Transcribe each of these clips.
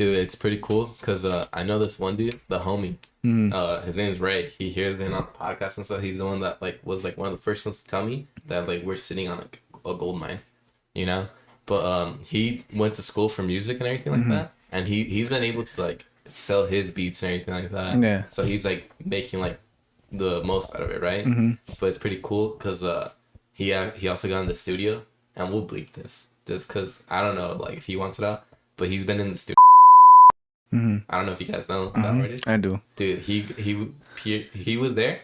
Dude, it's pretty cool because I know this one dude, the homie. His name is Ray. He hears in on the podcast and stuff. He's the one that like was like one of the first ones to tell me that like we're sitting on like a gold mine, you know. But he went to school for music and everything like that, and he's been able to like sell his beats and everything like that. Yeah. So he's like making like the most out of it, right? But it's pretty cool because he also got in the studio, and we'll bleep this just because I don't know like if he wants it out, but he's been in the studio. I don't know if you guys know that artist. I do. Dude, he was there,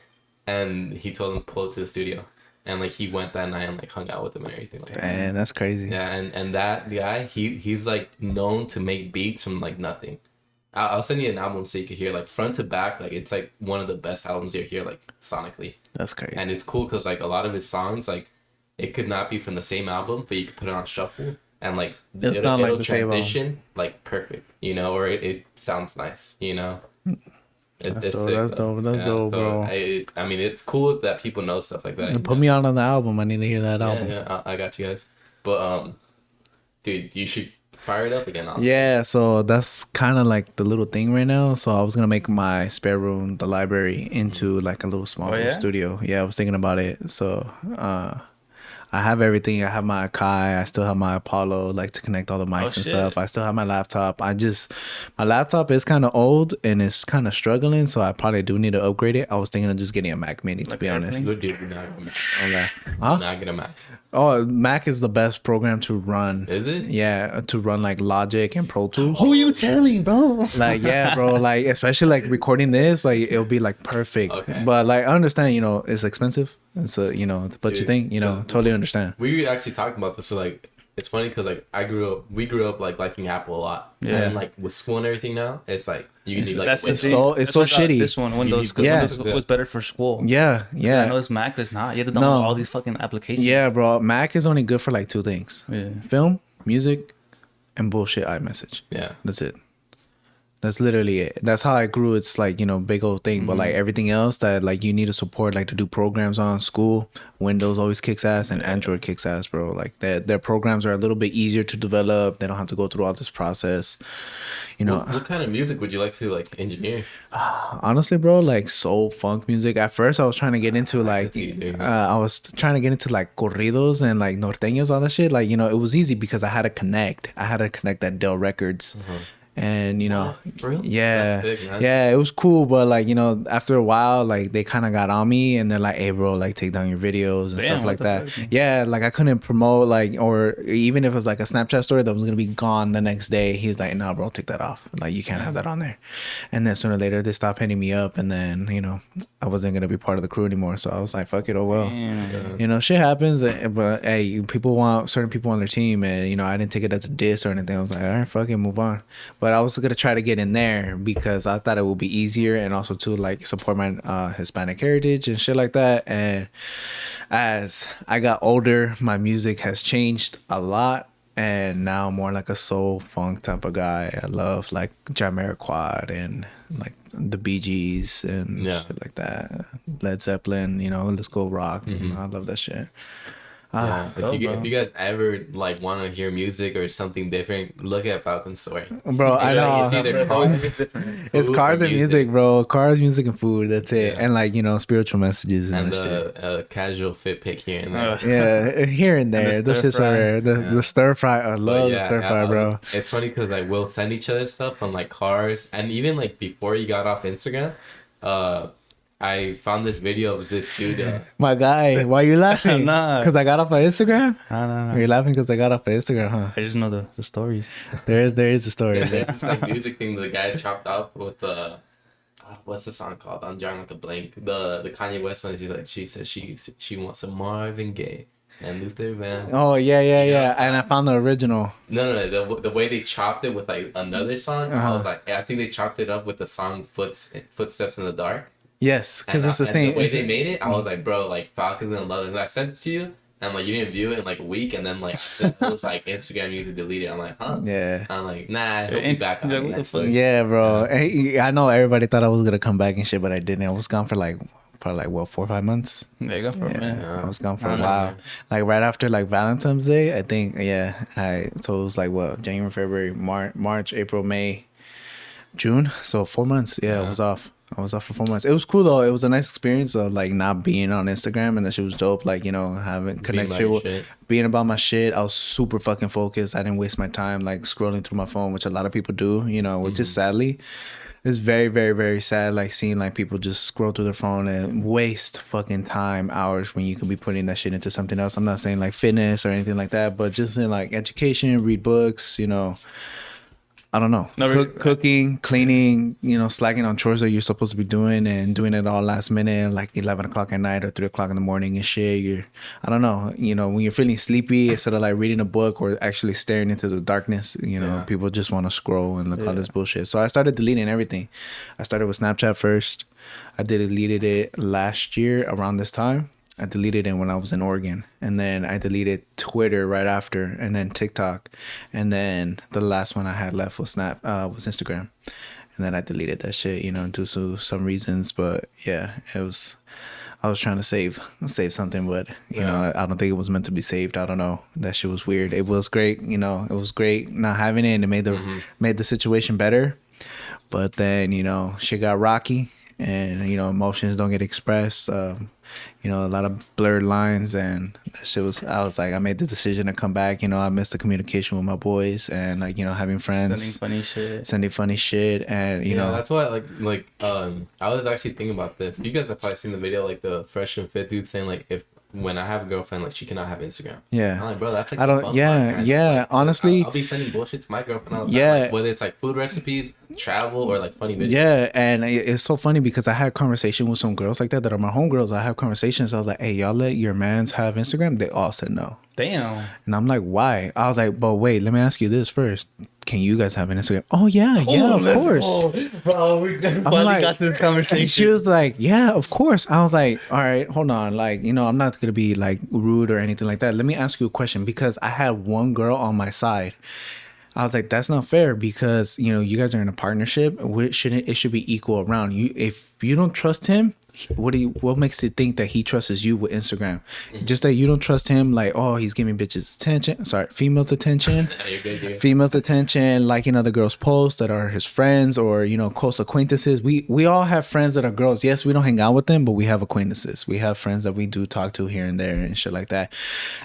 and he told him to pull it to the studio, and like he went that night and like hung out with him and everything. Like Damn, that's crazy. yeah, and that guy, he's like known to make beats from like nothing. I'll send you an album so you can hear like front to back. Like it's like one of the best albums you hear like sonically. That's crazy. And it's cool because like a lot of his songs like it could not be from the same album, but you could put it on shuffle. And like it'll the same transition like perfect, you know, or it sounds nice, you know. That's it's dope. sick, That's though. dope. That's dope, so bro. I mean, it's cool that people know stuff like that. Put me on the album. I need to hear that album. Yeah, I got you guys. But dude, you should fire it up again. Honestly. Yeah, so that's kind of like the little thing right now. So I was gonna make my spare room, the library, into like a little small little studio. Yeah, I was thinking about it. So I have everything. I have my Akai. I still have my Apollo, like to connect all the mics and stuff. I still have my laptop. My laptop is kind of old and it's kind of struggling, so I probably do need to upgrade it. I was thinking of just getting a Mac Mini, to be honest. Good dude, not gonna Mac. Okay. Huh? Not gonna Mac. Oh, Mac is the best program to run. Is it? Yeah, to run like Logic and Pro Tools. Who you telling, bro? Like, yeah, bro. Like, especially like recording this, like it'll be like perfect. Okay. But like, I understand, you know, it's expensive. It's but you think, totally understand. We actually talked about this. So like, it's funny because like we grew up like liking Apple a lot. Yeah. And like with school and everything now, it's like you need like That's the Windows. thing. It's so That's why I got shitty. This one, Windows, because Yeah. Windows was better for school. Yeah, I yeah. know this Mac is not. You have to download No. all these fucking applications. Yeah, bro. Mac is only good for like two things. Yeah. Film, music, and bullshit iMessage. Yeah. That's it. That's literally it. That's how I grew. It's like, big old thing. But like everything else that like you need to support, like to do programs on school, Windows always kicks ass and Android kicks ass, bro. Like their programs are a little bit easier to develop. They don't have to go through all this process. What kind of music would you like to like engineer? Honestly, bro, like soul funk music. At first I was trying to get into like I was trying to get into like corridos and like norteños, all that shit. Like, it was easy because I had to connect that Dell Records. And For real? yeah, That's sick, man. yeah, it was cool, but like after a while, like they kind of got on me, and they're like, "Hey, bro, like take down your videos and stuff like that." Yeah, like I couldn't promote or even if it was like a Snapchat story that was gonna be gone the next day, he's like, "Nah, bro, take that off. Like you can't have that on there." And then sooner or later, they stopped hitting me up, and then I wasn't gonna be part of the crew anymore. So I was like, "Fuck it, oh well." Damn. Shit happens, but hey, certain people on their team, and I didn't take it as a diss or anything. I was like, all right, fuck it, move on. But I was gonna try to get in there because I thought it would be easier, and also to like support my Hispanic heritage and shit like that. And as I got older, my music has changed a lot, and now I'm more like a soul funk type of guy. I love like Jamiroquai and like the Bee Gees and shit like that. Led Zeppelin, let's go rock. I love that shit. Yeah, if you guys ever like want to hear music or something different, look at Falcon's story. Bro, I know. It's either cars, It's cars and music, bro. Cars, music, and food. That's it. Yeah. And like spiritual messages and the casual fit pick here and there. yeah, here and there. And the Those shit's stir are rare. The stir fry. I love Yeah, the stir fry, bro. It's funny because like we'll send each other stuff on like cars, and even like before you got off Instagram, I found this video of this dude. My guy, why you laughing? Nah. Because I got off of Instagram? Nah. Are you laughing because I got off of Instagram, huh? I just know the stories. There is a story. This like music thing the guy chopped up with the what's the song called? I'm drawing like a blank. The Kanye West one is like she says she wants some Marvin Gaye and Luther Van. Oh, yeah. And I found the original. No, the way they chopped it with like another song, I was like, I think they chopped it up with the song Footsteps in the Dark. Yes, because it's the and thing. the way they made it, I was like, bro, like Falcon and Love. And I sent it to you, and like you didn't view it in like a week, and then like it was like Instagram user deleted. I'm like, huh? Yeah. I'm like, nah, he'll be back on Yeah, it what the next fuck? week. Yeah, bro. I know everybody thought I was gonna come back and shit, but I didn't. I was gone for probably 4 or 5 months. There you go for a minute. I was gone for I a know, while. man. Like right after like Valentine's Day, I think. Yeah, so it was like what, January, February, March, April, May. June, so 4 months. Yeah, I was off. I was off for 4 months. It was cool though. It was a nice experience of like not being on Instagram, and that shit was dope. Like, you know, having connection with being about my shit. I was super fucking focused. I didn't waste my time like scrolling through my phone, which a lot of people do. You know, which is sadly, it's very, very, very sad. Like seeing like people just scroll through their phone and waste fucking time, hours, when you could be putting that shit into something else. I'm not saying like fitness or anything like that, but just in like education, read books. You know. I don't know. No, Cooking, cleaning, you know, slacking on chores that you're supposed to be doing and doing it all last minute, like 11 o'clock at night or 3 o'clock in the morning and shit. I don't know. You know, when you're feeling sleepy, instead of like reading a book or actually staring into the darkness, you know, people just want to scroll and look all this bullshit. So I started deleting everything. I started with Snapchat first. I deleted it last year around this time. I deleted it when I was in Oregon, and then I deleted Twitter right after, and then TikTok, and then the last one I had left was was Instagram, and then I deleted that shit, you know, due to some reasons. But yeah, I was trying to save something, but you know, I don't think it was meant to be saved. I don't know. That shit was weird. It was great, you know, it was great not having it, and it made the situation better. But then, you know, shit got rocky, and you know, emotions don't get expressed. You know, a lot of blurred lines, and that shit was. I was like, I made the decision to come back. You know, I missed the communication with my boys, and like, you know, having friends, sending funny shit, and you know, that's why I was actually thinking about this. You guys have probably seen the video, like the fresh and fit dude saying like, if when I have a girlfriend, like she cannot have Instagram. Yeah. I'm like, bro, that's like I don't. Yeah, yeah. Like, honestly, I'll be sending bullshit to my girlfriend all the time, like, whether it's like food recipes, travel, or like funny videos. Yeah, and it's so funny because I had conversation with some girls like that are my homegirls. I have conversations. I was like, hey, y'all let your mans have Instagram? They all said no. Damn. And I'm like, why? I was like, but wait, let me ask you this first. Can you guys have an Instagram? Oh yeah, of course. Bro, we finally got this conversation. She was like, yeah, of course. I was like, all right, hold on. Like, you know, I'm not gonna be like rude or anything like that. Let me ask you a question, because I had one girl on my side. I was like, that's not fair, because, you know, you guys are in a partnership. It should be equal around. You, if you don't trust him, what makes it think that he trusts you with Instagram? Just that you don't trust him, like, oh, he's giving bitches attention. Sorry, females attention. Females attention, liking other girls' posts that are his friends or, you know, close acquaintances. We all have friends that are girls. Yes, we don't hang out with them, but we have acquaintances. We have friends that we do talk to here and there and shit like that.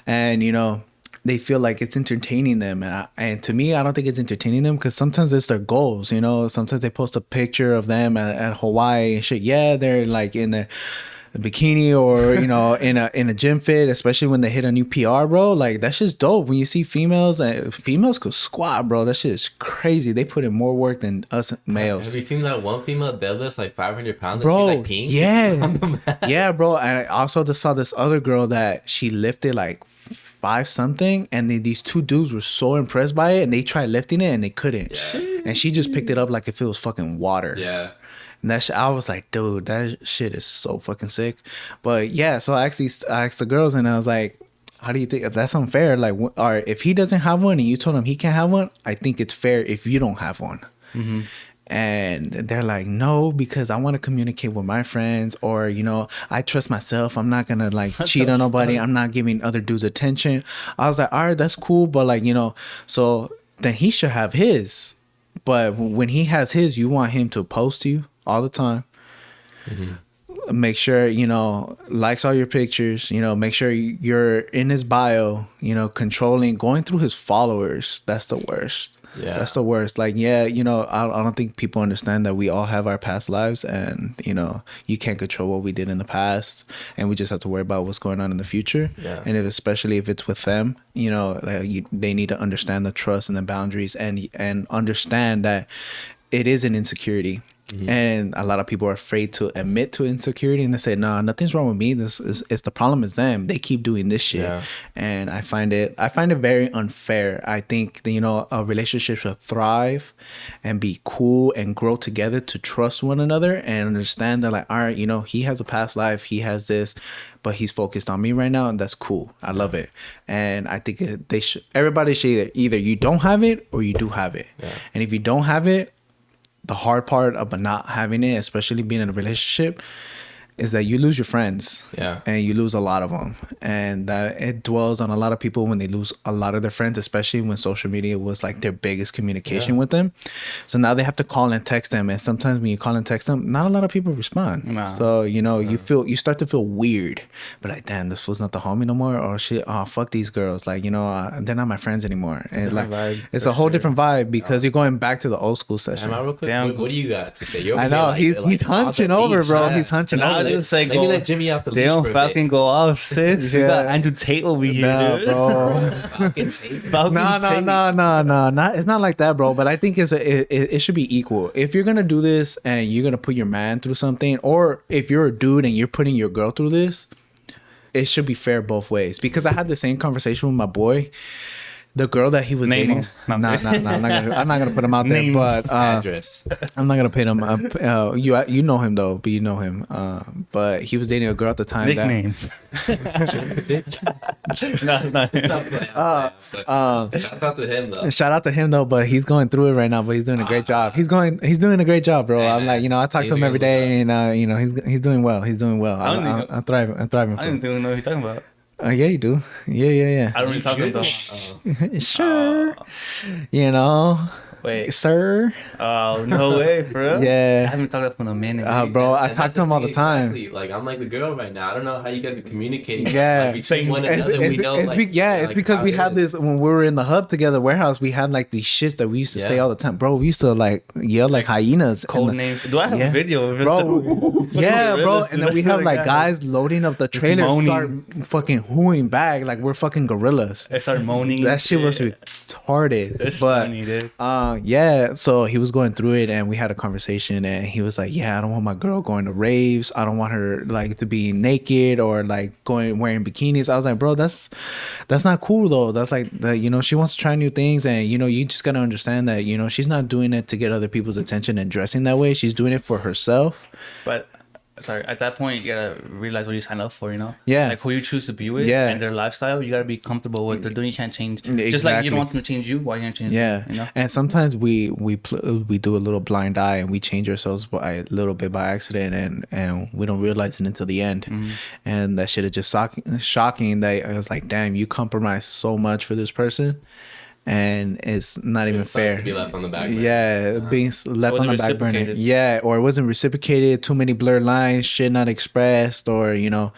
And, you know, they feel like it's entertaining them, and to me, I don't think it's entertaining them, because sometimes it's their goals. You know, sometimes they post a picture of them at Hawaii and shit. Yeah, they're like in their bikini or, you know, in a gym fit, especially when they hit a new PR, bro. Like, that shit's dope. When you see females could squat, bro. That shit is crazy. They put in more work than us males. Have you seen that one female deadlift like 500 pounds? Bro, she's like peeing? Yeah. Yeah, bro. And I also just saw this other girl that she lifted like 5 something, and these two dudes were so impressed by it, and they tried lifting it and they couldn't. And she just picked it up like if it was fucking water. Yeah. And that shit, I was like, dude, that shit is so fucking sick. But yeah, so I asked the girls, and I was like, how do you think, if that's unfair? Like, all right, if he doesn't have one and you told him he can't have one, I think it's fair if you don't have one. Mm-hmm. And they're like, no, because I want to communicate with my friends, or, you know, I trust myself. I'm not gonna like cheat on nobody. I'm not giving other dudes attention. I was like, all right, that's cool, but like, you know, so then he should have his. But when he has his, you want him to post you all the time. Mm-hmm. Make sure, you know, likes all your pictures, you know, make sure you're in his bio, you know, going through his followers. That's the worst. Yeah, that's the worst. Like, yeah, you know, I don't think people understand that we all have our past lives, and, you know, you can't control what we did in the past, and we just have to worry about what's going on in the future. Yeah. And especially if it's with them, you know, like, they need to understand the trust and the boundaries, and understand that it is an insecurity. Mm-hmm. And a lot of people are afraid to admit to insecurity, and they say, "Nah, nothing's wrong with me. It's the problem is them. They keep doing this shit." Yeah. And I find it very unfair. I think that, you know, a relationship should thrive and be cool and grow together, to trust one another and understand that, like, all right, you know, he has a past life, he has this, but he's focused on me right now, and that's cool. I love it. And I think everybody should either you don't have it or you do have it. Yeah. And if you don't have it, the hard part about not having it, especially being in a relationship, is that you lose your friends. Yeah. And you lose a lot of them. And it dwells on a lot of people when they lose a lot of their friends, especially when social media was like their biggest communication with them. So now they have to call and text them. And sometimes when you call and text them, not a lot of people respond. Nah. So, you know, you start to feel weird. But like, damn, this fool's not the homie no more. Or shit, oh, fuck these girls. Like, you know, they're not my friends anymore. And like, vibe, it's a whole different vibe because you're going back to the old school Am session. I real quick? Damn. What do you got to say? You're I over know, here, he's hunching over, bro. He's hunching And I over. was just say, Let me let Jimmy out the leash damn, for a Falcon bit. go off, sis. You Yeah. got Andrew Tate over here, Nah, dude. bro. Falcon Tate. Falcon No, Tate. not it's not like that, bro. But I think it should be equal. If you're gonna do this and you're gonna put your man through something, or if you're a dude and you're putting your girl through this, it should be fair both ways. Because I had the same conversation with my boy. The girl that he was Name dating. him. No, I'm not gonna put him out there. Name. But Address. I'm not gonna put him up. You know him though, but you know him. But he was dating a girl at the time. Nickname. No. Shout out to him though. Shout out to him though, but he's going through it right now. But he's doing a great job. He's doing a great job, bro. I'm like, you know, I talk to him every day, and you know, he's doing well. He's doing well. I'm thriving. I'm thriving. I didn't even know what you're talking about. Yeah, you do. Yeah. I don't really talk to him though. Sure. You know, Wait. sir. Oh, no way, bro. Yeah. I haven't talked to him in a minute. Bro, I And talk that's to him all the thing, time. exactly. Like I'm like the girl right now. I don't know how you guys are communicating. Yeah. Like, between one another. We know, like, it's because how we it had is. this when we were in the hub together warehouse. We had like these shits that we used to say Yeah. all the time, bro. We used to like yell like hyenas. Code in the- names. Do I have Yeah. a video of it? Bro, yeah, bro, Gorillas, and dude. then we That's have what I like got. guys loading up the trailer, moaning. start fucking hooing back like we're fucking gorillas. I started moaning. That shit was Yeah. retarded. It's but funny, dude. yeah, so he was going through it and we had a conversation and he was like, yeah, I don't want my girl going to raves. I don't want her like to be naked or like going wearing bikinis. I was like, bro, that's not cool though. That's like that, you know, she wants to try new things and you know, you just gotta understand that, you know, she's not doing it to get other people's attention and dressing that way. She's doing it for herself. But sorry, at that point you gotta realize what you sign up for, you know? Yeah. Like who you choose to be with Yeah. and their lifestyle, you gotta be comfortable with. They're doing, you can't change. Just like Exactly. you don't want them to change you, why you gonna change Yeah, them? You know? and sometimes we do a little blind eye and we change ourselves by a little bit by accident, and we don't realize it until the end, and that shit is just shocking. That I was like, damn, you compromise so much for this person, and it's not even It sucks fair. to be left on the back burner. Yeah, being left on wasn't the back burner. reciprocated. Yeah, or it wasn't reciprocated. Too many blurred lines, shit not expressed, or you know.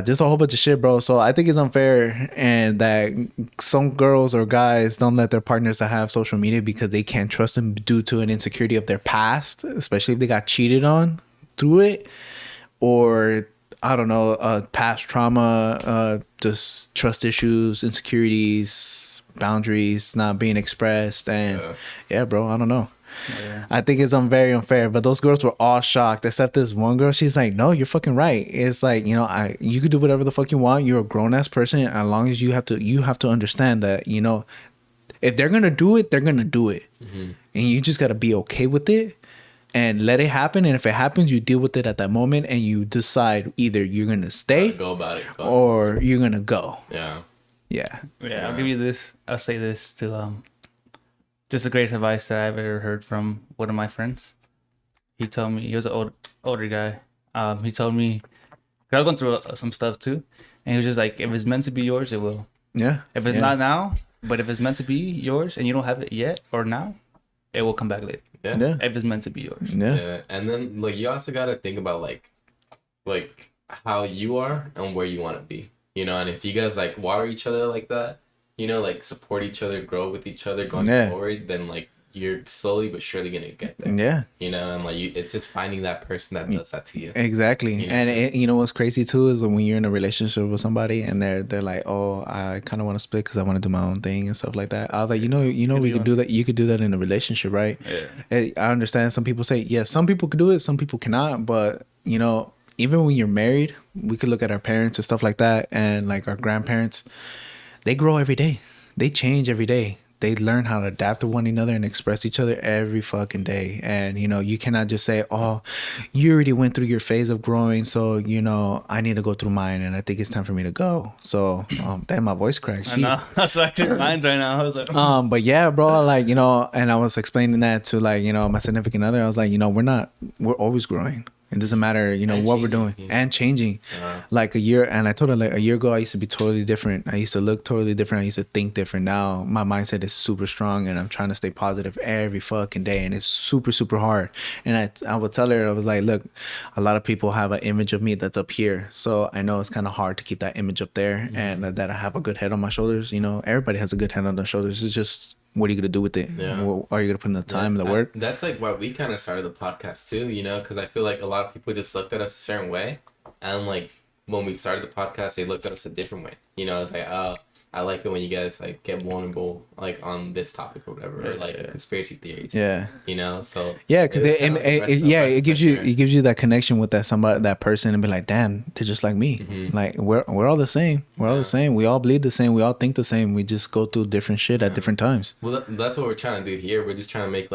Just a whole bunch of shit, bro. So I think it's unfair, and that some girls or guys don't let their partners to have social media because they can't trust them due to an insecurity of their past, especially if they got cheated on through it, or I don't know, past trauma, just trust issues, insecurities, boundaries not being expressed, and yeah, bro, I don't know. Yeah. I think it's very unfair, but those girls were all shocked except this one girl. She's like, no, you're fucking right. It's like, you know, you could do whatever the fuck you want. You're a grown-ass person, and as long as you have to understand that, you know, if they're gonna do it, they're gonna do it, and you just gotta be okay with it and let it happen. And if it happens, you deal with it at that moment, and you decide either you're gonna stay Go about it. Go. or you're gonna go. Yeah. Yeah. Yeah, I'll give you this. I'll say this to just the greatest advice that I've ever heard from one of my friends. He told me, he was an older guy. He told me, 'cause I was going through some stuff too, and he was just like, if it's meant to be yours, it will. Yeah. If it's Yeah. not now, but if it's meant to be yours and you don't have it yet or now, it will come back later. Yeah. Yeah. If it's meant to be yours. Yeah. Yeah. And then like you also gotta think about like how you are and where you want to be. You know, and if you guys like water each other like that, you know, like support each other, grow with each other going Yeah. forward, then like you're slowly but surely gonna get there. Yeah. You know, and like it's just finding that person that does that to you. Exactly. Yeah. And you know what's crazy too is when you're in a relationship with somebody and they're like, oh, I kind of want to split because I want to do my own thing and stuff like that. I was like, you know, we could do that. You could do that in a relationship, right? Yeah. I understand. Some people say, yeah, some people could do it, some people cannot. But you know, even when you're married, we could look at our parents and stuff like that, and like our grandparents, they grow every day. They change every day. They learn how to adapt to one another and express each other every fucking day. And, you know, you cannot just say, oh, you already went through your phase of growing. So, you know, I need to go through mine. And I think it's time for me to go. So, damn, my voice cracked. I know. That's why I can't mind right now. I was like, But yeah, bro, like, you know, and I was explaining that to like, you know, my significant other. I was like, you know, we're always growing. It doesn't matter, you know, And what we're changing, doing yeah. and changing. Uh, Like a year, and I told her like a year ago, I used to be totally different. I used to look totally different. I used to think different. Now my mindset is super strong, and I'm trying to stay positive every fucking day, and it's super super hard. And I would tell her, I was like, look, a lot of people have an image of me that's up here, so I know it's kind of hard to keep that image up there, and that I have a good head on my shoulders. You know, everybody has a good head on their shoulders. It's just, what are you gonna do with it? Yeah. What, are you gonna put in the time, the work? That's like why we kind of started the podcast too, you know, because I feel like a lot of people just looked at us a certain way, and like when we started the podcast, they looked at us a different way. You know, it's like, oh, I like it when you guys like get vulnerable, like on this topic or whatever, or like conspiracy theories. Yeah. You know, so Yeah, because it's kinda like it gives you refreshing. it gives you that connection with that person, and be like, damn, they're just like me. Like we're all the same. We're all the same. We all bleed the same. We all think the same. We just go through different shit at different times. Well, that's what we're trying to do here. We're just trying to make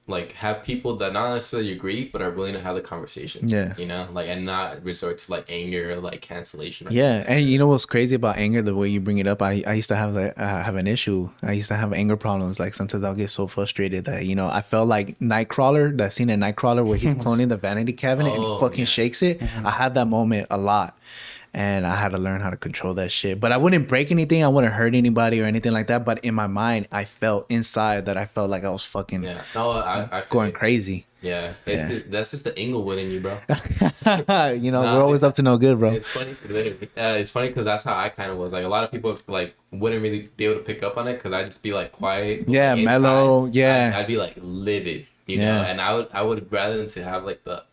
like have people that not necessarily agree, but are willing to have the conversation. Yeah. You know, like, and not resort to like anger or like cancellation. Yeah, and you know what's crazy about anger? The way you bring it up, I used to have have an issue. I used to have anger problems. Like sometimes I'll get so frustrated that, you know, I felt like Nightcrawler. That scene in Nightcrawler where he's cloning the vanity cabinet and he Oh, fucking yeah. shakes it. I had that moment a lot. And I had to learn how to control that shit. But I wouldn't break anything. I wouldn't hurt anybody or anything like that. But in my mind, I felt inside that I felt like I was fucking Yeah. No, I feel going it. crazy. Yeah. Yeah. That's just the Inglewood in you, bro. You know, Nah, we're always up to no good, bro. It's funny. Literally. It's funny because that's how I kind of was. Like a lot of people like wouldn't really be able to pick up on it because I just be like quiet. But, Yeah, like, mellow, yeah. I'd be like livid, you know. Yeah. And I would rather than to have like the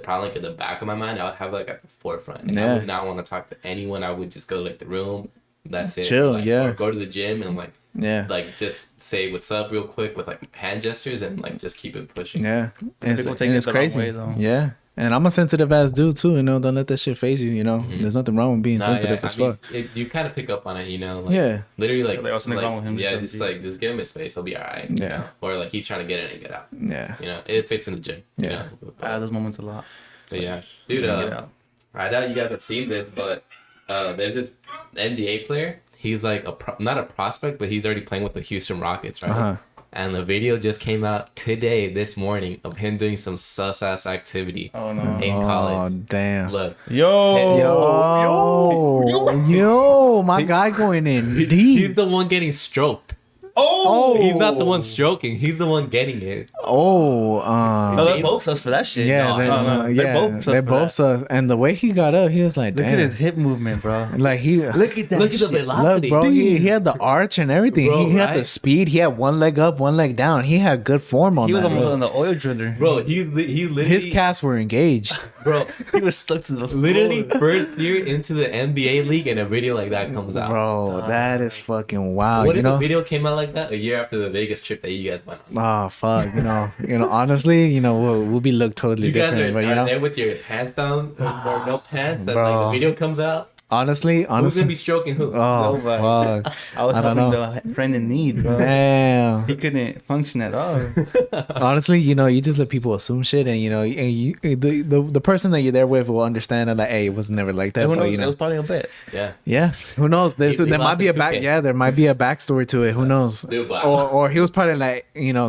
problem like in the back of my mind, I would have like at the forefront. And I Yeah. would not want to talk to anyone. I would just go to like the room. That's it. Chill, Like, yeah. Or go to the gym and Yeah. like just say what's up real quick with like hand gestures and like just keep it pushing. Yeah, and People it's, take and it it's the wrong crazy. way, though. Yeah, and I'm a sensitive ass dude too. You know, don't let that shit phase you. You know, there's nothing wrong with being Nah, sensitive yeah, as I mean, fuck. you kind of pick up on it, you know. Like, Yeah. Literally, like, Like, what's wrong with him? yeah, Just just give him his space. He'll be all right. You Yeah. know? Or like he's trying to get in and get out. Yeah, You know, it fits in the gym. You Yeah. know? I have those moments a lot. But yeah, dude. Get out. I doubt you guys have seen this, but there's this NBA player. He's like not a prospect, but he's already playing with the Houston Rockets, right? Uh-huh. And the video just came out this morning, of him doing some sus ass activity Oh no. in Oh college. damn. Look, Yo, my guy going in he's deep. the one getting stroked. Oh, He's not the one stroking. He's the one getting it. Oh, No, they're both sus for that shit. yeah, No, they're, no, no. yeah, They're both sus they're for both that. sus. And the way he got up, he was like, Look damn. at his hip movement, bro. Like he Look at that. Look at the shit. velocity. Look, bro, he had the arch and everything. Bro, he had the right? speed. He had one leg up, one leg down. He had good form on He was that. almost Bro. on the oil driller. Bro, he literally His calves were engaged. bro, He was stuck to the floor. literally first year into the NBA league, and a video like that comes out. Bro, that is fucking wild. What You if a know? video came out like that a year after the Vegas trip that you guys went on? Oh fuck. Honestly, we'll be looked totally You guys different. are, But you are know, there with your pants down or no pants, and Bro. like the video comes out. honestly, Who's gonna be stroking who? Oh Nobody. fuck. I was I don't helping the friend in need, bro. Damn. He couldn't function at all. Honestly, you just let people assume shit, and the person that you're there with will understand that, like, hey, it was never like that. Who But knows? you It know, was probably a bet. Yeah. yeah, who knows? There He might lost be a in back. 2K. Yeah, there might be a backstory to it. Who knows? Dude, but- or he was probably like,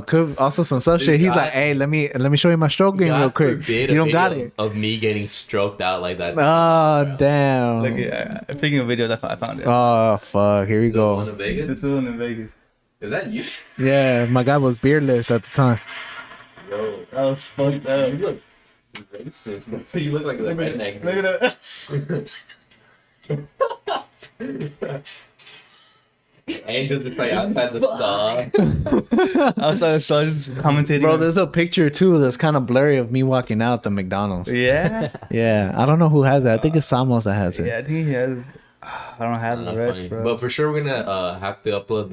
could also some stuff Dude, shit. He's God- like, hey, let me show you my stroke game real God quick. forbid You a don't got video it. of me getting stroked out like that. Oh damn. Look at speaking of videos, I found it. Oh fuck. Here we The one go. in Vegas? This one in Vegas. Is that you? Yeah, my guy was beardless at the time. Yo, That was fucked up. you look racist. You look like a redneck. Look at that. Angels just like outside the stall. I was commentating. Bro, there's a picture too that's kind of blurry of me walking out the McDonald's. Yeah. Yeah, I don't know who has that. I think it's Samos that has it. Yeah, I think he has. I don't have the That's rest, funny. bro. But for sure, we're gonna have to upload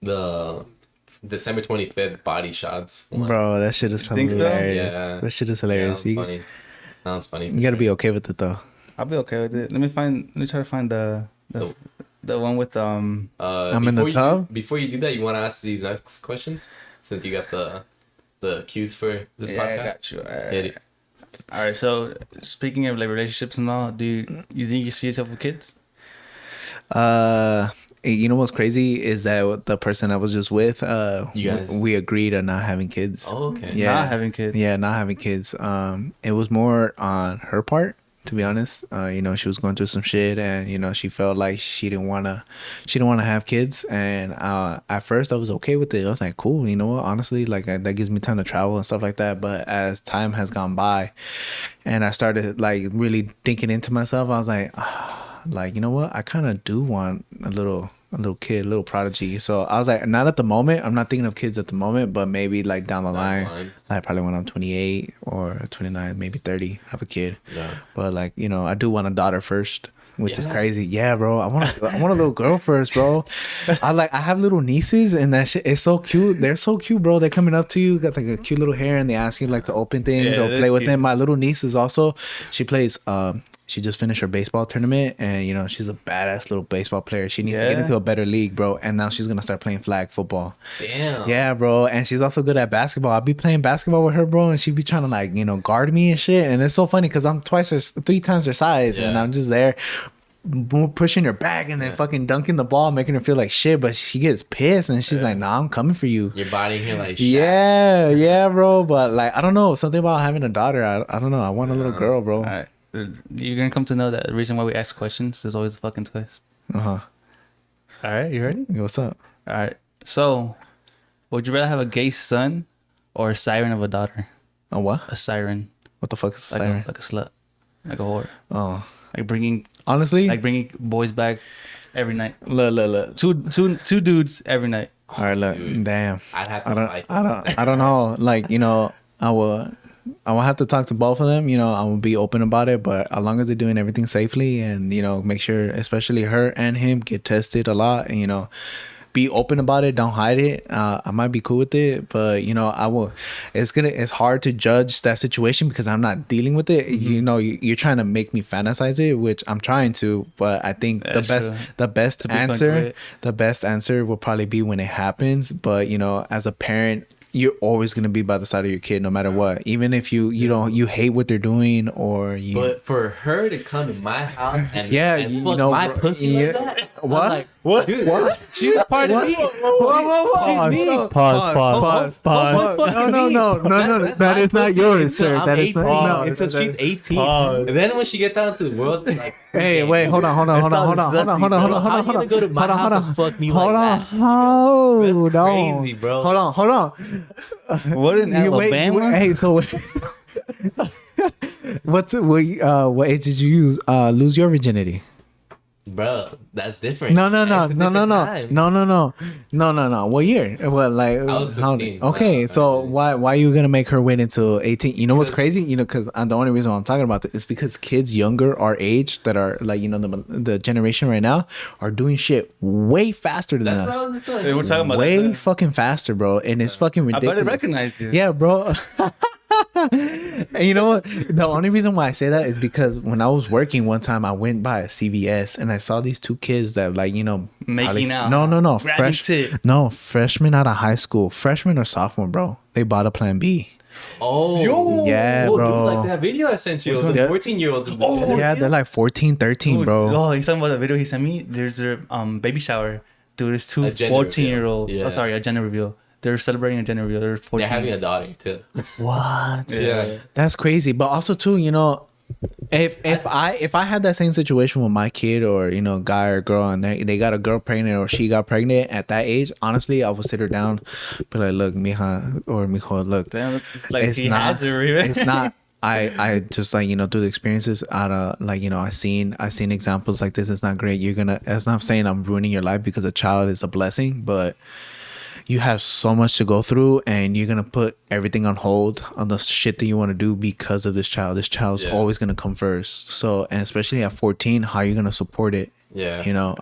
the December 25th body shots. one. Bro, that shit is You think so? hilarious. Yeah. That shit is Yeah, hilarious. that was funny. That was funny. You gotta be okay with it though. I'll be okay with it. Let me try to find the one with I'm in the before tub? Before you do that, you want to ask these next questions since you got the cues for this Yeah, I podcast. got you. All right. Hit it. All right. So speaking of like relationships and all, do you think you see yourself with kids? You know what's crazy is that the person I was just with, You guys- we agreed on not having kids. Oh, okay. Yeah, Not having kids. Yeah, not having kids. It was more on her part, to be honest. You know, she was going through some shit, and you know, she felt like she didn't wanna have kids. And at first, I was okay with it. I was like, cool. You know what? Honestly, like that gives me time to travel and stuff like that. But as time has gone by, and I started like really thinking into myself, I was like, like, you know what? I kind of do want a little kid, a little prodigy. So I was like, not at the moment. I'm not thinking of kids at the moment, but maybe like down the line, like probably when I'm 28 or 29, maybe 30, have a kid. Yeah. But like, you know, I do want a daughter first, which is crazy. Yeah, bro. I want a little girl first, bro. I have little nieces, and that shit is so cute. They're so cute, bro. They're coming up to you, got like a cute little hair, and they ask you like to open things or play with them. My little niece is also, she plays she just finished her baseball tournament, and you know, she's a badass little baseball player. She needs to get into a better league, bro. And now she's gonna start playing flag football. Damn. Yeah, bro. And she's also good at basketball. I'll be playing basketball with her, bro, and she'd be trying to like, you know, guard me and shit. And it's so funny because I'm 3 times her size, and I'm just there pushing her back and then fucking dunking the ball, making her feel like shit. But she gets pissed, and she's like, "Nah, I'm coming for you." Your body here like Shaq. Yeah, bro. But like, I don't know, something about having a daughter. I don't know. I want a little girl, bro. All right. You're gonna come to know that the reason why we ask questions is always a fucking twist. All right, you ready? What's up? All right. So, would you rather have a gay son or a siren of a daughter? A what? A siren. What the fuck is a Like siren? like a slut, like a whore. Oh, Like bringing honestly, bringing boys back every night. look. Two dudes every night. All right, look. Dude. Damn. I'd have to fight. I don't know. Like, you know, I will have to talk to both of them. You know, I will be open about it, but as long as they're doing everything safely, and you know, make sure especially her and him get tested a lot, and you know, be open about it, don't hide it. I might be cool with it, but you know, I will. It's hard to judge that situation because I'm not dealing with it. Mm-hmm. You know, you're trying to make me fantasize it, which I'm trying to, but I think the best answer will probably be when it happens. But you know, as a parent, you're always gonna be by the side of your kid no matter what, even if you hate what they're doing, or you. But for her to come to my house and you fuck know, my pussy like that, what? I'm like, What? dude, What? She's a part of me. Pause. No. That is not yours, sir. That is not. Until she's 18. And then when she gets out into the world, like, Hey, wait, hold on. How you gonna go to my house and fuck me like that? Hold That's on. crazy, bro. Hold on. What in Alabama? Hey, so what age did you lose your virginity? Bro, that's different. No. That's a different time. No. What year? What, like? I was 15. Okay, Wow. so why are you gonna make her wait until 18? You know what's crazy? You know, because the only reason why I'm talking about this is because kids younger our age that are like, you know, the generation right now are doing shit way faster than That's us. what I was saying. Hey, we're talking about Way that. fucking faster, bro, and it's fucking I ridiculous. better recognize you. Yeah, bro. And you know what? The only reason why I say that is because when I was working one time, I went by a CVS and I saw these two kids that, like, you know, Making out. No, Grabbing tit. freshmen out of high school, freshman or sophomore, bro. They bought a Plan B. Oh, Yeah, dude, bro. like that video I sent you of the Yeah. 14-year-olds. Yeah, they're like 14, 13, Dude, bro. Oh, he's talking about the video he sent me. There's a baby shower. Dude, there's two A gender 14-year-olds. reveal. Oh, sorry, a gender reveal. They're celebrating a gender reveal. They're 14. They're having a daughter too. What? Yeah. That's crazy. But also too, you know, if I had that same situation with my kid, or you know, guy or girl, and they got a girl pregnant or she got pregnant at that age, honestly, I would sit her down, be like, look, mija or mijo, look, Damn, it's like it's he not. has it, really. It's not. I just, like, you know, through the experiences out of, like, you know, I seen examples like this. It's not great. It's not saying I'm ruining your life, because a child is a blessing, but you have so much to go through, and you're gonna put everything on hold on the shit that you want to do because of this child. This child's always gonna come first. So, and especially at 14, how are you gonna support it? Yeah. You know,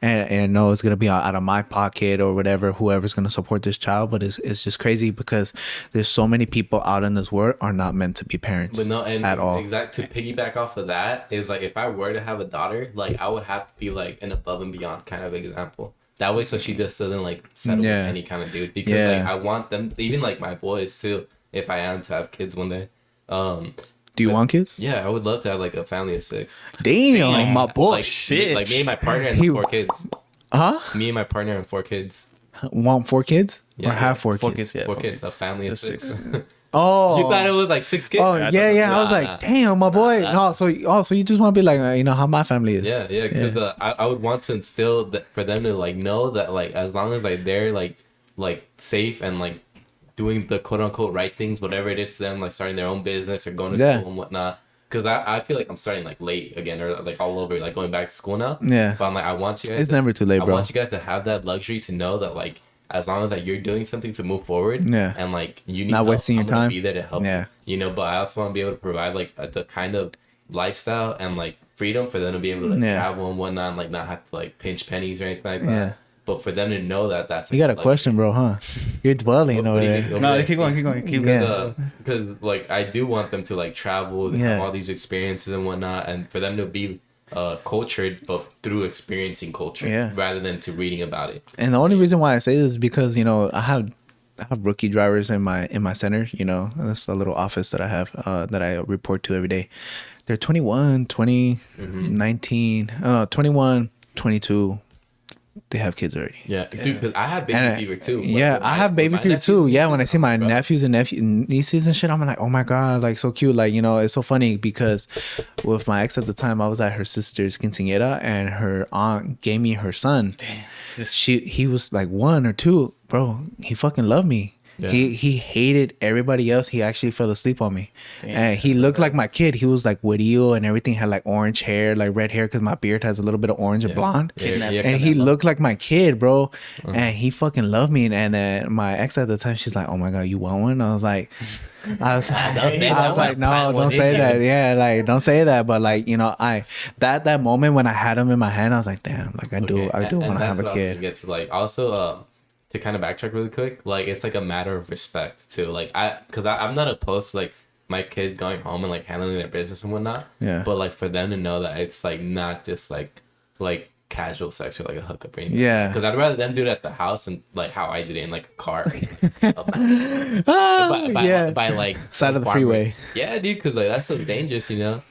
and I know it's gonna be out of my pocket or whatever, whoever's gonna support this child, but it's just crazy because there's so many people out in this world are not meant to be parents. But no, and at all. To piggyback off of that is, like, if I were to have a daughter, like, I would have to be like an above and beyond kind of example. That way, so she just doesn't like settle with any kind of dude, because like I want them, even like my boys too, if I am to have kids one day. Do you want kids? Yeah, I would love to have like a family of 6. Damn, my boy. Like, Shit. Like me and my partner and 4 kids. Huh? Me and my partner and 4 kids. Want 4 kids? Yeah, or have yeah. 4 4 kids? kids, yeah. 4 4 kids. A kids. family of There's 6. Oh. You thought it was like 6 kids? Oh, I yeah, thought- yeah. I was Nah, like, nah. damn, my boy. Nah. No, so you just want to be like, you know, how my family is. Yeah, yeah, because I would want to instill that for them to like know that like as long as like they're like safe and like doing the quote unquote right things, whatever it is to them, like starting their own business or going to Yeah. school and whatnot. Because I feel like I'm starting like late again or like all over like going back to school now. Yeah. But I'm like I want you guys. It's never too late, bro. I want you guys to have that luxury to know that like as long as like you're doing something to move forward. Yeah. And like you need Not help, wasting your I'm gonna time. be there to help. Yeah. You know, but I also want to be able to provide like the kind of lifestyle and like freedom for them to be able to like, Yeah. travel and whatnot and like not have to like pinch pennies or anything like that. Yeah. But for them to know that that's You got a question, bro, huh? You're dwelling over there. No, keep going. Keep Yeah. going. Because like I do want them to like travel, Yeah. have all these experiences and whatnot, and for them to be cultured, but through experiencing culture, Yeah. rather than to reading about it. And the only reason why I say this is because, you know, I have rookie drivers in my center, you know. That's a little office that I have that I report to every day. They're 21, 20, 19, I don't know, 21, 22. They have kids already. Yeah, dude, because I have baby fever too. Yeah, With I have baby with my fever nephews too. and Yeah, when I nieces, see my bro. nephews and nieces and shit, I'm like, oh my god, like so cute. Like, you know, it's so funny because with my ex at the time, I was at her sister's quinceañera and her aunt gave me her son. Damn. He was like 1 or 2, bro. He fucking loved me. Yeah. He hated everybody else. He actually fell asleep on me. Damn, And he looked like my kid. He was like Whittier and everything, had like orange hair, like red hair because my beard has a little bit of orange or blonde. Yeah, And he kinda. looked like my kid, bro. And he fucking loved me. And then my ex at the time, she's like, oh my God, you want one? I was like, I was like, no, don't say that. Yeah, like don't say that. But like, you know, that moment when I had him in my hand, I was like, damn, like I do want to have a kid. Get to like also to kind of backtrack really quick, like it's like a matter of respect too. Like I'm not opposed to like my kids going home and like handling their business and whatnot. Yeah. But like for them to know that it's like not just like casual sex or like a hookup or anything. Yeah. Because I'd rather them do it at the house and like how I did it in like a car. Yeah. by like Side of the farmer. freeway. Yeah, dude, because like that's so dangerous, you know.